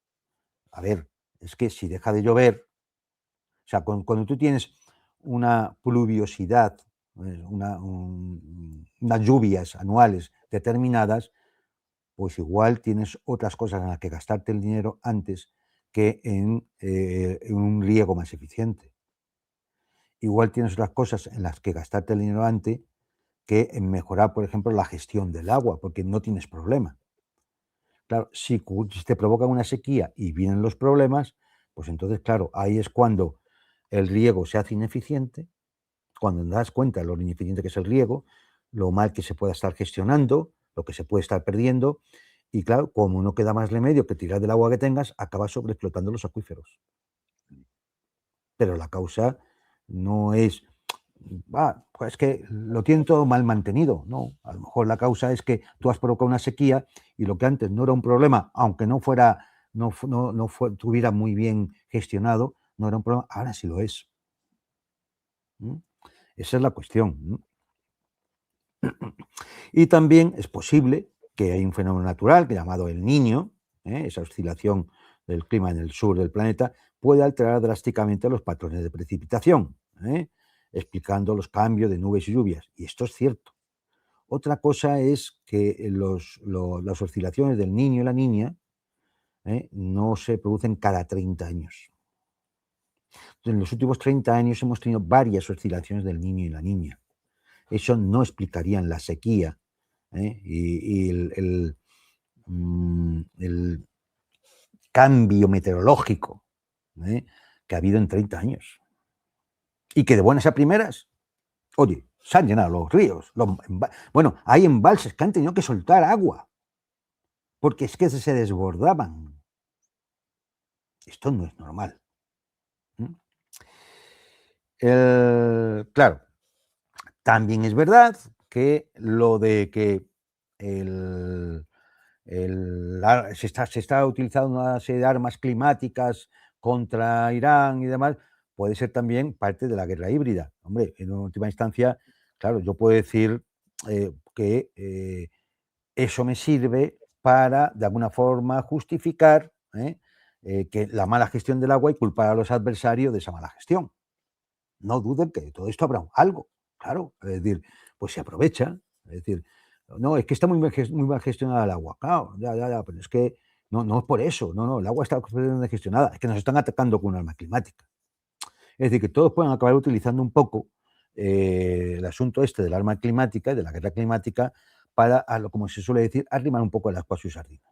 a ver, es que si deja de llover, o sea, cuando tú tienes una pluviosidad, unas lluvias anuales determinadas, pues igual tienes otras cosas en las que gastarte el dinero antes que en un riego más eficiente. Igual tienes otras cosas en las que gastarte el dinero antes que en mejorar, por ejemplo, la gestión del agua, porque no tienes problema. Claro, si te provocan una sequía y vienen los problemas, pues entonces, claro, ahí es cuando el riego se hace ineficiente, cuando te das cuenta de lo ineficiente que es el riego, lo mal que se pueda estar gestionando, lo que se puede estar perdiendo, y claro, como no queda más remedio que tirar del agua que tengas, acabas sobreexplotando los acuíferos. Pero la causa no es, pues es que lo tienen todo mal mantenido, no, a lo mejor la causa es que tú has provocado una sequía y lo que antes no era un problema, aunque no estuviera muy bien gestionado, no era un problema, ahora sí lo es. Esa es la cuestión. Y también es posible que hay un fenómeno natural llamado el Niño, esa oscilación del clima en el sur del planeta, puede alterar drásticamente los patrones de precipitación, explicando los cambios de nubes y lluvias. Y esto es cierto. Otra cosa es que las oscilaciones del Niño y la Niña no se producen cada 30 años. En los últimos 30 años hemos tenido varias oscilaciones del niño y la niña. Eso no explicaría la sequía y el cambio meteorológico que ha habido en 30 años. Y que de buenas a primeras, oye, se han llenado los ríos. Bueno, hay embalses que han tenido que soltar agua porque es que se desbordaban. Esto no es normal. Claro, también es verdad que lo de que se está utilizando una serie de armas climáticas contra Irán y demás, puede ser también parte de la guerra híbrida. Hombre, en última instancia, claro, yo puedo decir que eso me sirve para, de alguna forma, justificar que la mala gestión del agua y culpar a los adversarios de esa mala gestión. No duden que de todo esto habrá algo, claro, es decir, pues se aprovecha, es decir, no, es que está muy mal gestionada el agua, claro, ya, pero es que no es por eso, no, el agua está bien gestionada, es que nos están atacando con un arma climática. Es decir, que todos pueden acabar utilizando un poco el asunto este del arma climática y de la guerra climática para, como se suele decir, arrimar un poco el agua a su sardina.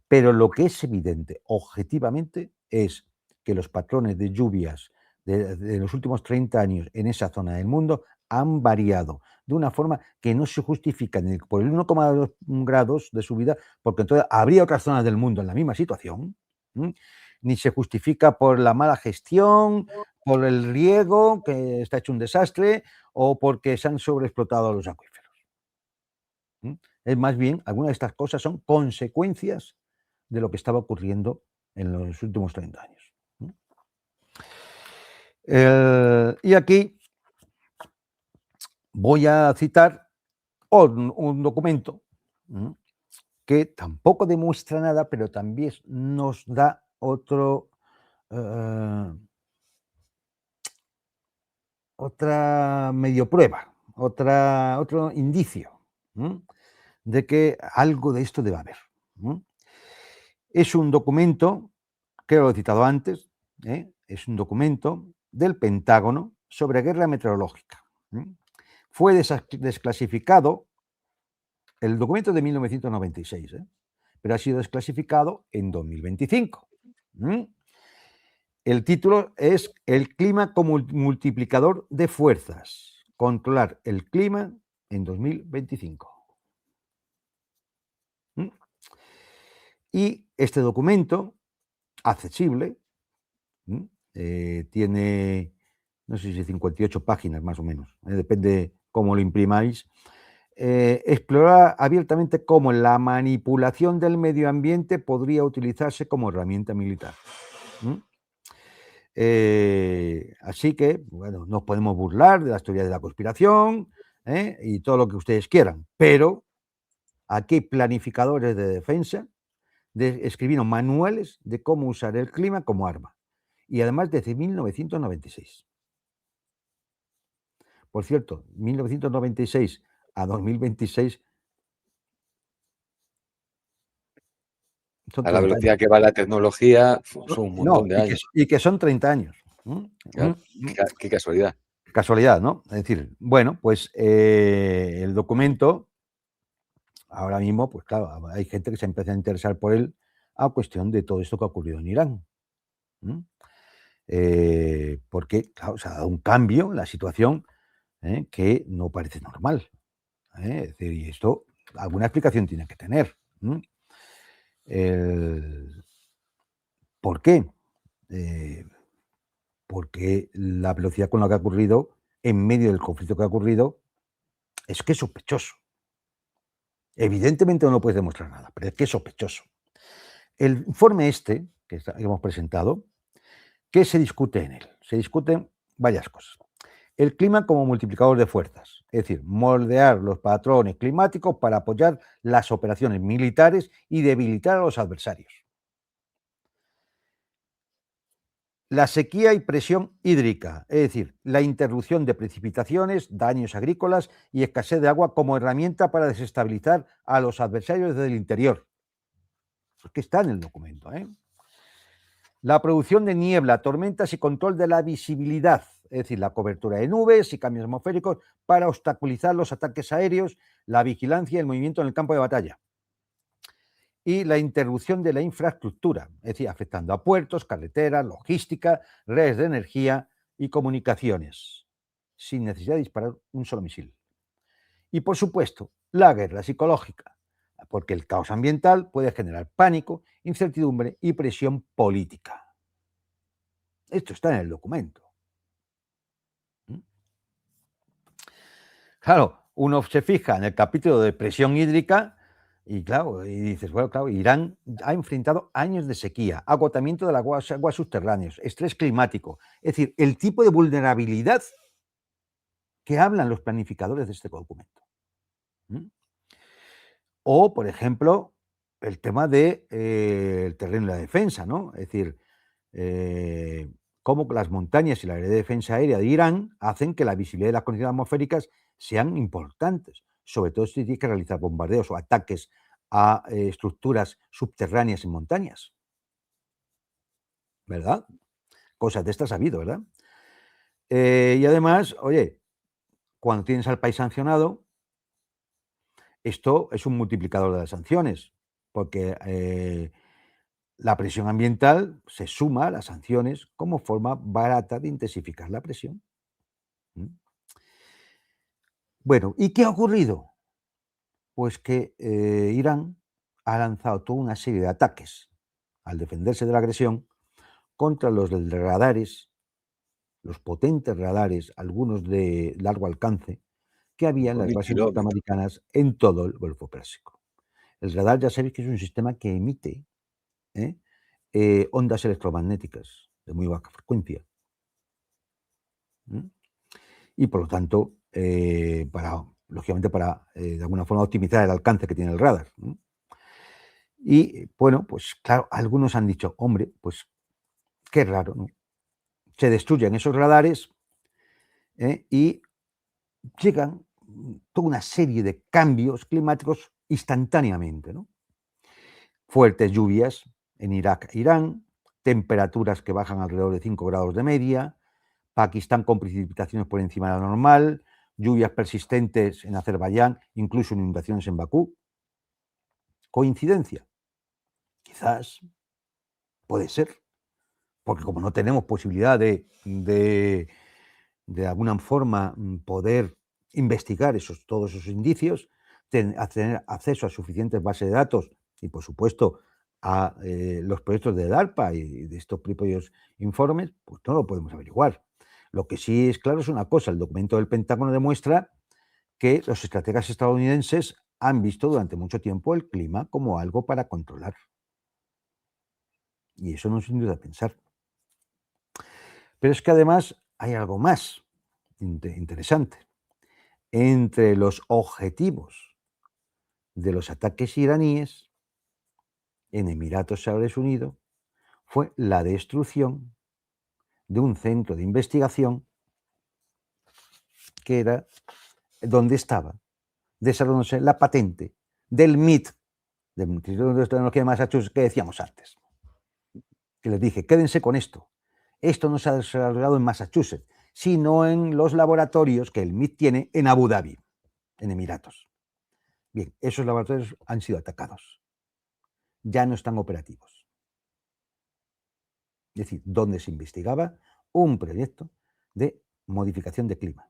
Pero lo que es evidente, objetivamente, es que los patrones de lluvias de los últimos 30 años en esa zona del mundo han variado de una forma que no se justifica ni por el 1,2 grados de subida, porque entonces habría otras zonas del mundo en la misma situación, ni se justifica por la mala gestión, por el riego, que está hecho un desastre, o porque se han sobreexplotado los acuíferos. Es más bien, algunas de estas cosas son consecuencias de lo que estaba ocurriendo en los últimos 30 años. Y aquí voy a citar un documento que tampoco demuestra nada, pero también nos da otra medio prueba, otro indicio de que algo de esto debe haber. Es un documento, que lo he citado antes, es un documento del Pentágono sobre guerra meteorológica. Fue desclasificado el documento de 1996, pero ha sido desclasificado en 2025. El título es El clima como multiplicador de fuerzas. Controlar el clima en 2025. Y este documento, accesible, tiene, no sé si 58 páginas más o menos, depende cómo lo imprimáis, explora abiertamente cómo la manipulación del medio ambiente podría utilizarse como herramienta militar. Así que, bueno, nos podemos burlar de las teorías de la conspiración y todo lo que ustedes quieran, pero aquí hay planificadores de defensa escribieron manuales de cómo usar el clima como arma, y además desde 1996. Por cierto, 1996 a 2026 son A la 30 años. velocidad que va la tecnología, son un montón de años. Y que son 30 años. Claro, qué casualidad. Casualidad, ¿no? Es decir, bueno, pues el documento, ahora mismo, pues claro, hay gente que se empieza a interesar por él a cuestión de todo esto que ha ocurrido en Irán. Porque, claro, se ha dado un cambio en la situación que no parece normal. Es decir, y esto alguna explicación tiene que tener. ¿Por qué? Porque la velocidad con la que ha ocurrido, en medio del conflicto que ha ocurrido, es que es sospechoso. Evidentemente no puedes demostrar nada, pero es que es sospechoso. El informe este que hemos presentado, ¿qué se discute en él? Se discuten varias cosas. El clima como multiplicador de fuerzas, es decir, moldear los patrones climáticos para apoyar las operaciones militares y debilitar a los adversarios. La sequía y presión hídrica, es decir, la interrupción de precipitaciones, daños agrícolas y escasez de agua como herramienta para desestabilizar a los adversarios desde el interior. Porque está en el documento, ¿eh? La producción de niebla, tormentas y control de la visibilidad, es decir, la cobertura de nubes y cambios atmosféricos para obstaculizar los ataques aéreos, la vigilancia y el movimiento en el campo de batalla. Y la interrupción de la infraestructura, es decir, afectando a puertos, carreteras, logística, redes de energía y comunicaciones, sin necesidad de disparar un solo misil. Y, por supuesto, la guerra psicológica, porque el caos ambiental puede generar pánico, incertidumbre y presión política. Esto está en el documento. Claro, uno se fija en el capítulo de presión hídrica y, claro, y dices, bueno, claro, Irán ha enfrentado años de sequía, agotamiento de las aguas subterráneas, estrés climático, es decir, el tipo de vulnerabilidad que hablan los planificadores de este documento. O, por ejemplo, el tema del terreno de la defensa, ¿no? Es decir, cómo las montañas y la red de defensa aérea de Irán hacen que la visibilidad de las condiciones atmosféricas sean importantes, sobre todo si tiene que realizar bombardeos o ataques a estructuras subterráneas en montañas. ¿Verdad? Cosas de estas ha habido, ¿verdad? Y además, oye, cuando tienes al país sancionado, esto es un multiplicador de las sanciones, porque la presión ambiental se suma a las sanciones como forma barata de intensificar la presión. Bueno, ¿y qué ha ocurrido? Pues que Irán ha lanzado toda una serie de ataques al defenderse de la agresión contra los radares, los potentes radares, algunos de largo alcance, que había en las bases norteamericanas en todo el Golfo Pérsico. El radar ya sabéis que es un sistema que emite ondas electromagnéticas de muy baja frecuencia. Y por lo tanto, lógicamente para de alguna forma optimizar el alcance que tiene el radar. Y bueno, pues claro, algunos han dicho, hombre, pues qué raro, ¿no? Se destruyen esos radares y llegan toda una serie de cambios climáticos instantáneamente, ¿no? Fuertes lluvias en Irak e Irán, temperaturas que bajan alrededor de 5 grados de media, Pakistán con precipitaciones por encima de la normal, lluvias persistentes en Azerbaiyán, incluso inundaciones en Bakú. ¿Coincidencia? Quizás, puede ser, porque como no tenemos posibilidad de alguna forma poder investigar todos esos indicios, tener acceso a suficientes bases de datos y, por supuesto, a los proyectos de DARPA y de estos propios informes, pues no lo podemos averiguar. Lo que sí es claro es una cosa, el documento del Pentágono demuestra que los estrategas estadounidenses han visto durante mucho tiempo el clima como algo para controlar. Y eso nos induce a pensar. Pero es que además hay algo más interesante. Entre los objetivos de los ataques iraníes en Emiratos Árabes Unidos fue la destrucción de un centro de investigación que era donde estaba desarrollándose la patente del MIT, del Instituto de Tecnología de Massachusetts, que decíamos antes. Que les dije, quédense con esto. Esto no se ha desarrollado en Massachusetts, sino en los laboratorios que el MIT tiene en Abu Dhabi, en Emiratos. Bien, esos laboratorios han sido atacados. Ya no están operativos. Es decir, donde se investigaba un proyecto de modificación de clima.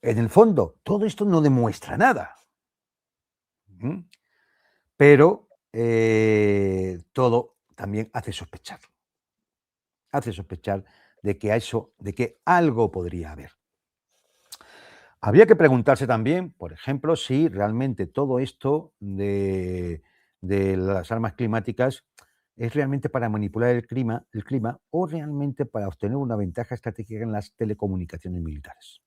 En el fondo, todo esto no demuestra nada. Pero todo también hace sospechar. Hace sospechar de que algo podría haber. Habría que preguntarse también, por ejemplo, si realmente todo esto de las armas climáticas es realmente para manipular el clima o realmente para obtener una ventaja estratégica en las telecomunicaciones militares.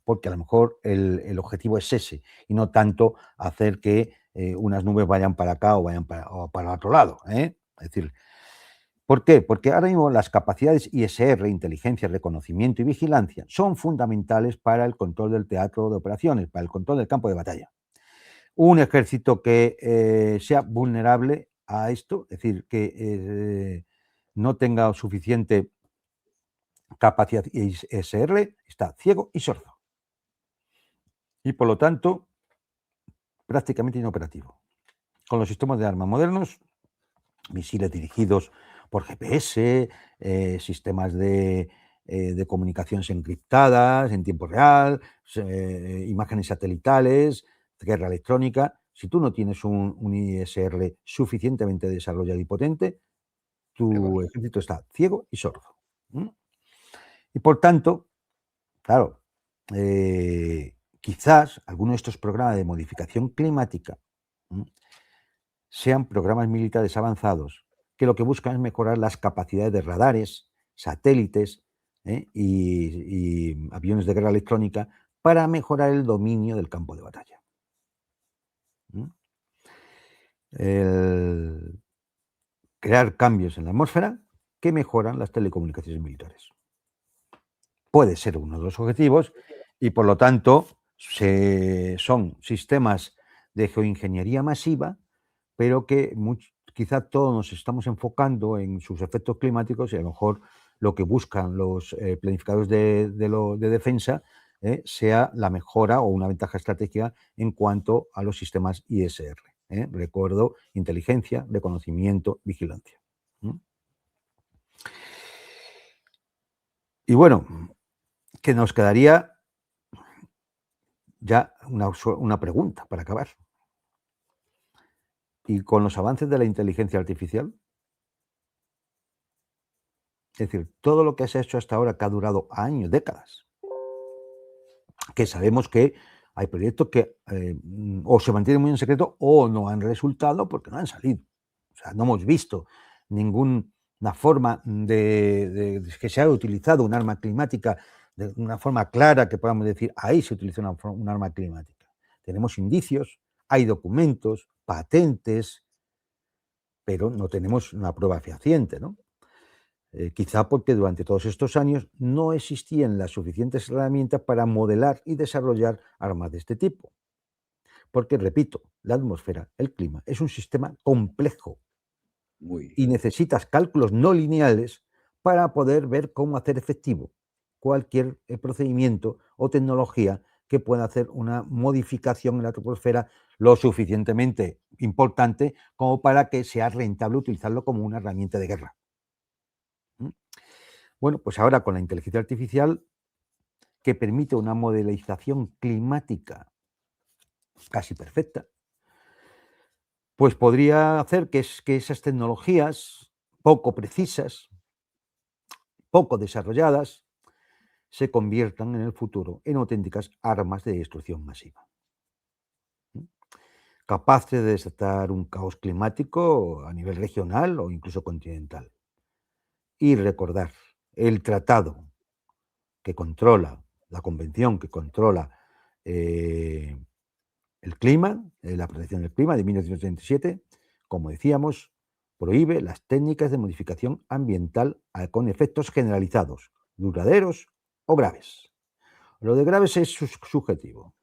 Porque a lo mejor el objetivo es ese y no tanto hacer que unas nubes vayan para acá o vayan para otro lado. Es decir, ¿por qué? Porque ahora mismo las capacidades ISR, inteligencia, reconocimiento y vigilancia, son fundamentales para el control del teatro de operaciones, para el control del campo de batalla. un ejército que sea vulnerable a esto, es decir, que no tenga suficiente capacidad ISR, está ciego y sordo. Y por lo tanto, prácticamente inoperativo. Con los sistemas de armas modernos, misiles dirigidos por GPS, sistemas de comunicaciones encriptadas en tiempo real, imágenes satelitales, guerra electrónica. Si tú no tienes un ISR suficientemente desarrollado y potente, tu ejército está ciego y sordo. Y por tanto, claro, quizás algunos de estos programas de modificación climática sean programas militares avanzados que lo que buscan es mejorar las capacidades de radares, satélites y aviones de guerra electrónica para mejorar el dominio del campo de batalla. Crear cambios en la atmósfera que mejoran las telecomunicaciones militares. Puede ser uno de los objetivos y, por lo tanto, son sistemas de geoingeniería masiva, pero que quizá todos nos estamos enfocando en sus efectos climáticos y a lo mejor lo que buscan los planificadores de defensa sea la mejora o una ventaja estratégica en cuanto a los sistemas ISR. Recuerdo, inteligencia, reconocimiento, vigilancia. Y bueno, que nos quedaría ya una pregunta para acabar. Y con los avances de la inteligencia artificial, es decir, todo lo que se ha hecho hasta ahora, que ha durado años, décadas, que sabemos que hay proyectos que o se mantienen muy en secreto o no han resultado porque no han salido. O sea, no hemos visto ninguna forma de que se haya utilizado un arma climática de una forma clara que podamos decir, ahí se utiliza un arma climática. Tenemos indicios, hay documentos, patentes, pero no tenemos una prueba fehaciente, ¿no? Quizá porque durante todos estos años no existían las suficientes herramientas para modelar y desarrollar armas de este tipo. Porque, repito, la atmósfera, el clima, es un sistema complejo y necesitas cálculos no lineales para poder ver cómo hacer efectivo cualquier procedimiento o tecnología que pueda hacer una modificación en la atmósfera lo suficientemente importante como para que sea rentable utilizarlo como una herramienta de guerra. Bueno, pues ahora con la inteligencia artificial, que permite una modelización climática casi perfecta, pues podría hacer que esas tecnologías poco precisas, poco desarrolladas, se conviertan en el futuro en auténticas armas de destrucción masiva, capaces de desatar un caos climático a nivel regional o incluso continental. Y recordar, el tratado que controla, la convención que controla el clima, la protección del clima de 1937, como decíamos, prohíbe las técnicas de modificación ambiental con efectos generalizados, duraderos o graves. Lo de graves es subjetivo.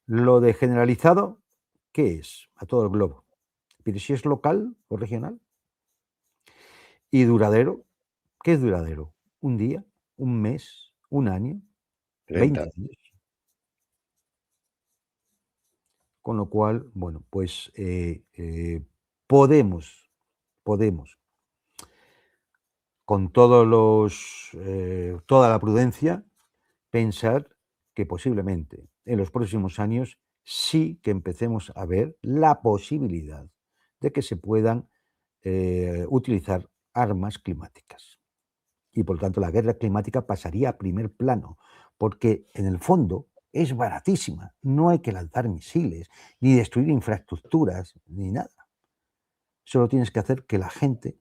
Lo de generalizado, ¿qué es? A todo el globo. Pero si es local o regional. Y duradero, ¿qué es duradero? ¿Un día? ¿Un mes? ¿Un año? 30. 20 años. Con lo cual, bueno, pues podemos, con toda la prudencia, pensar que posiblemente en los próximos años sí que empecemos a ver la posibilidad de que se puedan utilizar armas climáticas. Y por lo tanto la guerra climática pasaría a primer plano, porque en el fondo es baratísima, no hay que lanzar misiles, ni destruir infraestructuras, ni nada. Solo tienes que hacer que la gente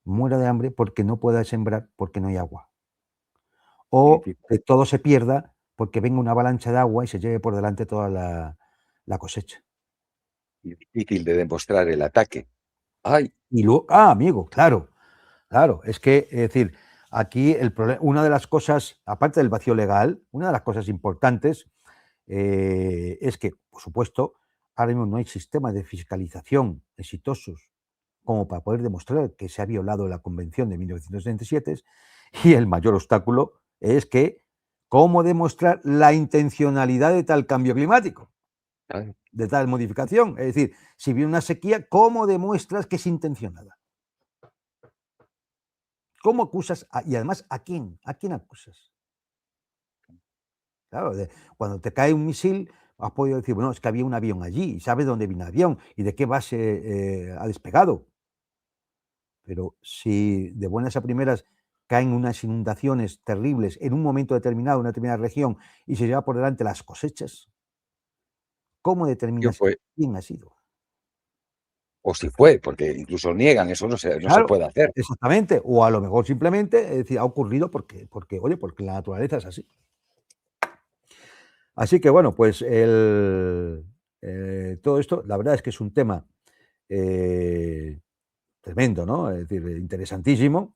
muera de hambre porque no pueda sembrar porque no hay agua. O que todo se pierda porque venga una avalancha de agua y se lleve por delante toda la cosecha. Y difícil de demostrar el ataque. ¡Ay! Y luego, amigo, claro, es que, es decir, aquí una de las cosas, aparte del vacío legal, una de las cosas importantes es que, por supuesto, ahora mismo no hay sistemas de fiscalización exitosos como para poder demostrar que se ha violado la Convención de 1977, y el mayor obstáculo es que cómo demostrar la intencionalidad de tal cambio climático, de tal modificación. Es decir, si viene una sequía, ¿cómo demuestras que es intencionada? ¿Cómo acusas? Y además, ¿a quién? ¿A quién acusas? Claro, cuando te cae un misil, has podido decir, bueno, es que había un avión allí, y sabes dónde viene el avión y de qué base ha despegado. Pero si de buenas a primeras caen unas inundaciones terribles en un momento determinado, en una determinada región, y se lleva por delante las cosechas, ¿cómo ¿Quién determinas fue? quién ha sido? O si fue, porque incluso niegan, eso no se Claro, puede hacer. exactamente. O a lo mejor simplemente, es decir, ha ocurrido porque, oye, porque la naturaleza es así. Así que bueno, pues todo esto, la verdad es que es un tema tremendo, ¿no? Es decir, interesantísimo,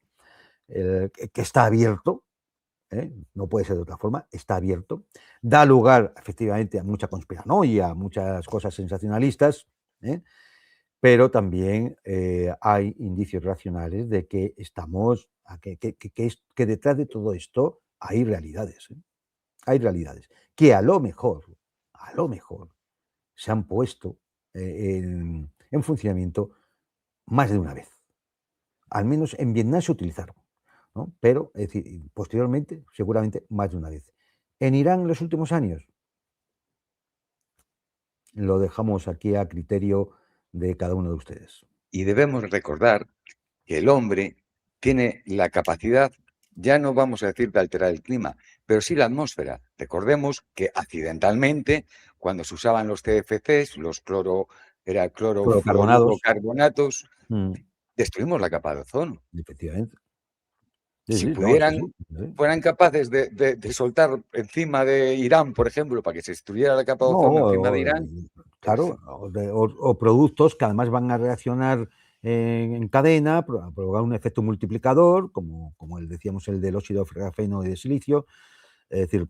que está abierto, no puede ser de otra forma, está abierto, da lugar efectivamente a mucha conspiranoia, a muchas cosas sensacionalistas, ¿eh? Pero también hay indicios racionales de que estamos, que detrás de todo esto hay realidades, hay realidades que a lo mejor se han puesto en funcionamiento más de una vez. Al menos en Vietnam se utilizaron, ¿no? Pero, es decir, posteriormente, seguramente más de una vez. En Irán en los últimos años, lo dejamos aquí a criterio de cada uno de ustedes. Y debemos recordar que el hombre tiene la capacidad, ya no vamos a decir de alterar el clima, pero sí la atmósfera. Recordemos que accidentalmente, cuando se usaban los CFCs, los Fluorocarbonados, clorofluorocarbonatos, mm, destruimos la capa de ozono. efectivamente. Sí, Si sí, no, sí, pudieran, sí, sí. fueran capaces de soltar encima de Irán, por ejemplo, para que se destruyera la capa de No, ozono encima de Irán, claro, pues o productos que además van a reaccionar en cadena, a provocar un efecto multiplicador, como decíamos, el del óxido de grafeno y de silicio. Es decir,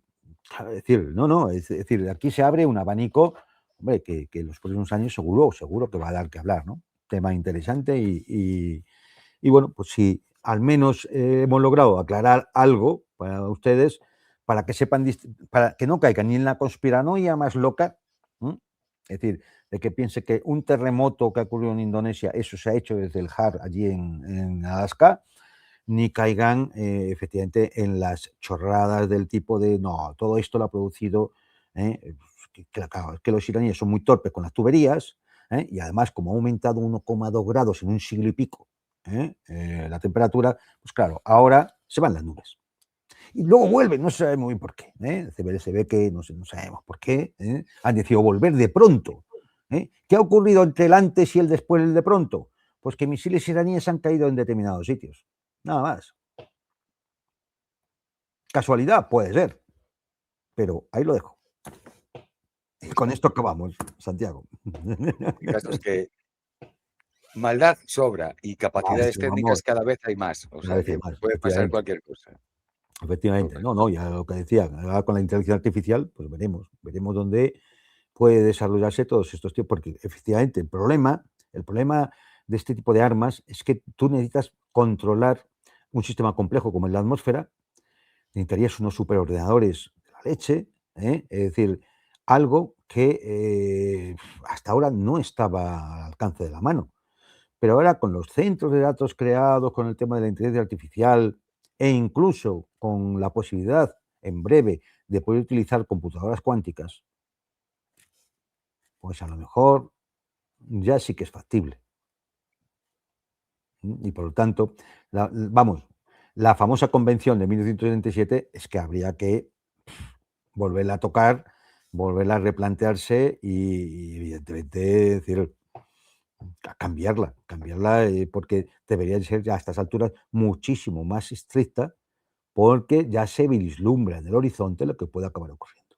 no, es decir, aquí se abre un abanico, hombre, que en los próximos años seguro que va a dar que hablar, ¿no? Tema interesante y bueno, pues si al menos hemos logrado aclarar algo para ustedes, para que sepan, para que no caigan ni en la conspiranoia más loca, ¿m? Es decir, de que piense que un terremoto que ocurrió en Indonesia, eso se ha hecho desde el HAR allí en Alaska, ni caigan efectivamente en las chorradas del tipo de, no, todo esto lo ha producido, claro, es que los iraníes son muy torpes con las tuberías, y además como ha aumentado 1,2 grados en un siglo y pico la temperatura, pues claro, ahora se van las nubes. Y luego vuelven, no se sabe muy bien por qué. Se ve que no sabemos por qué. Han decidido volver de pronto. ¿Qué ha ocurrido entre el antes y el después del de pronto? Pues que misiles iraníes han caído en determinados sitios. Nada más. Casualidad, puede ser, pero ahí lo dejo. Y con esto acabamos, Santiago. el caso es que maldad sobra y capacidades técnicas Vamos, cada vez hay más. O cada sea vez hay que más, puede pasar efectivamente. cualquier cosa. Efectivamente. Total. No, ya lo que decía, ahora con la inteligencia artificial, pues veremos dónde puede desarrollarse todos estos tiempos, porque efectivamente el problema de este tipo de armas es que tú necesitas controlar un sistema complejo como es la atmósfera, necesitarías unos superordenadores de la leche, es decir, algo que hasta ahora no estaba al alcance de la mano. Pero ahora con los centros de datos creados, con el tema de la inteligencia artificial e incluso con la posibilidad en breve de poder utilizar computadoras cuánticas, pues a lo mejor ya sí que es factible. Y por lo tanto, la famosa convención de 1977 es que habría que volverla a tocar, volverla a replantearse y evidentemente decir, cambiarla, porque debería ser ya a estas alturas muchísimo más estricta, porque ya se vislumbra en el horizonte lo que puede acabar ocurriendo.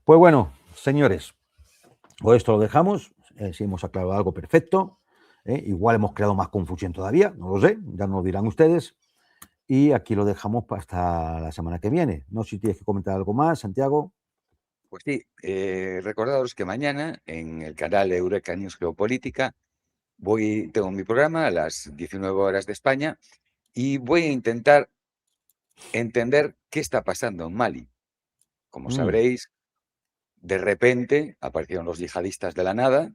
Pues bueno, señores, con esto lo dejamos. Si hemos aclarado algo, perfecto. Igual hemos creado más confusión todavía, no lo sé, ya nos dirán ustedes. y aquí lo dejamos hasta la semana que viene. No sé si tienes que comentar algo más, Santiago. Pues sí, recordaros que mañana en el canal Eureka News Geopolítica tengo mi programa a las 19 horas de España y voy a intentar entender qué está pasando en Mali. Como Mm, sabréis, de repente aparecieron los yihadistas de la nada,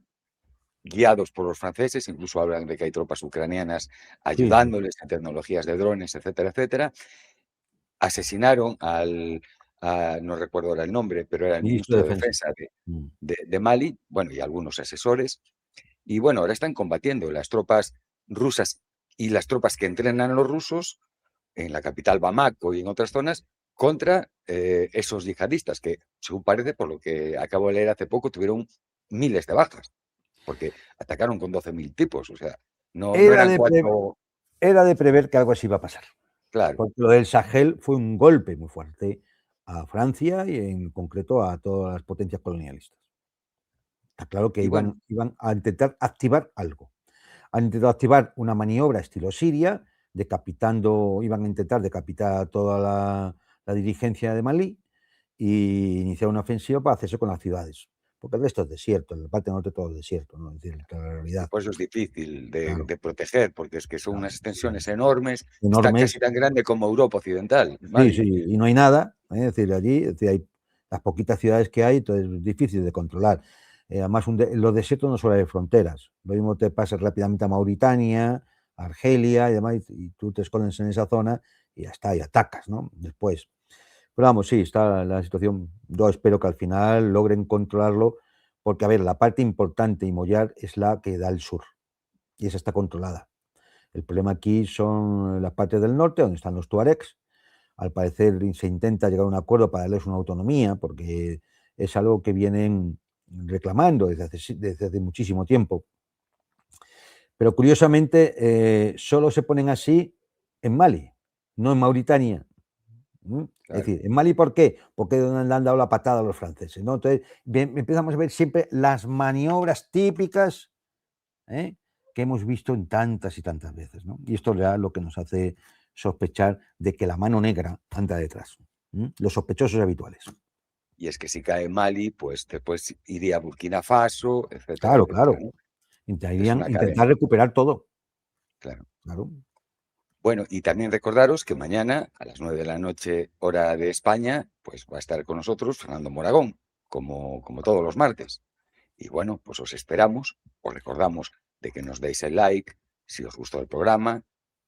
guiados por los franceses, incluso hablan de que hay tropas ucranianas sí, sí, ayudándoles en tecnologías de drones, etcétera, etcétera. Asesinaron no recuerdo ahora el nombre, pero era el ministro de ministro de Defensa. Defensa Mm. de Mali, bueno, y algunos asesores. Y bueno, ahora están combatiendo las tropas rusas y las tropas que entrenan a los rusos en la capital Bamako y en otras zonas contra esos yihadistas que, según parece, por lo que acabo de leer hace poco, tuvieron miles de bajas, porque atacaron con 12.000 tipos, o sea, no Era eran de, pre- cuatro, Era de prever que algo así iba a pasar, claro. porque lo del Sahel fue un golpe muy fuerte a Francia y en concreto a todas las potencias colonialistas. Está claro que Y bueno, iban a intentar activar algo. Han intentado activar una maniobra estilo Siria, iban a intentar decapitar a toda la dirigencia de Malí y iniciar una ofensiva para hacerse con las ciudades. Porque el resto es desierto, en la parte norte todo es desierto, ¿no? Es decir, la y realidad. por eso es difícil Claro, de proteger, porque es que son claro, unas extensiones enormes, está enormes. casi tan grande como Europa Occidental, Sí, Mali. sí, y no hay nada, ¿eh? Es decir, allí es decir, hay las poquitas ciudades que hay, entonces es difícil de controlar. Además, en los desiertos no suele haber fronteras. Lo mismo te pasas rápidamente a Mauritania, a Argelia y demás, y tú te escondes en esa zona y ya está, y atacas, ¿no? Después. Pero vamos, sí, está la situación. Yo espero que al final logren controlarlo, porque, a ver, la parte importante y Mollar es la que da el sur, y esa está controlada. El problema aquí son las partes del norte, donde están los tuaregs. Al parecer se intenta llegar a un acuerdo para darles una autonomía, porque es algo que vienen reclamando desde hace muchísimo tiempo. Pero curiosamente, solo se ponen así en Mali, no en Mauritania. Es Claro. decir, en Mali, ¿por qué? Porque es donde le han dado la patada a los franceses, ¿no? Entonces, empezamos a ver siempre las maniobras típicas, ¿eh? Que hemos visto en tantas y tantas veces, ¿no? Y esto es lo que nos hace sospechar de que la mano negra anda detrás. Los sospechosos habituales. Y es que si cae Mali, pues después iría a Burkina Faso, etcétera, Claro, etcétera, claro. ¿no? Es Intentarían una intentar cadena, recuperar todo. claro. Claro. Bueno, y también recordaros que mañana a las 9 de la noche, hora de España, pues va a estar con nosotros Fernando Moragón, como todos los martes. Y bueno, pues os esperamos, os recordamos de que nos deis el like, si os gustó el programa,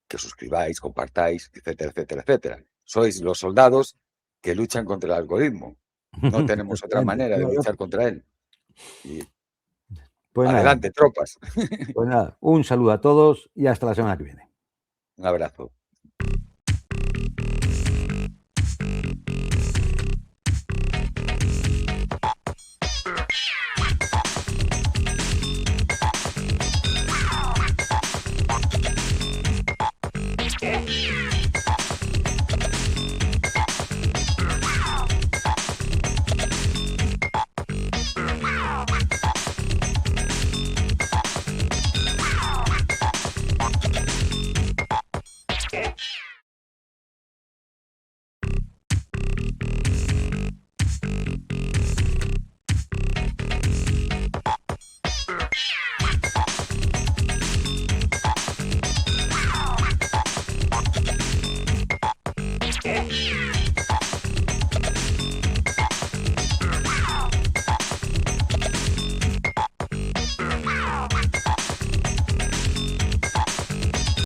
que os suscribáis, compartáis, etcétera, etcétera, etcétera. Sois los soldados que luchan contra el algoritmo. No tenemos otra Exactamente. manera de No hay luchar otro. contra él. Y Pues nada, adelante, tropas. un saludo a todos y hasta la semana que viene. Un abrazo.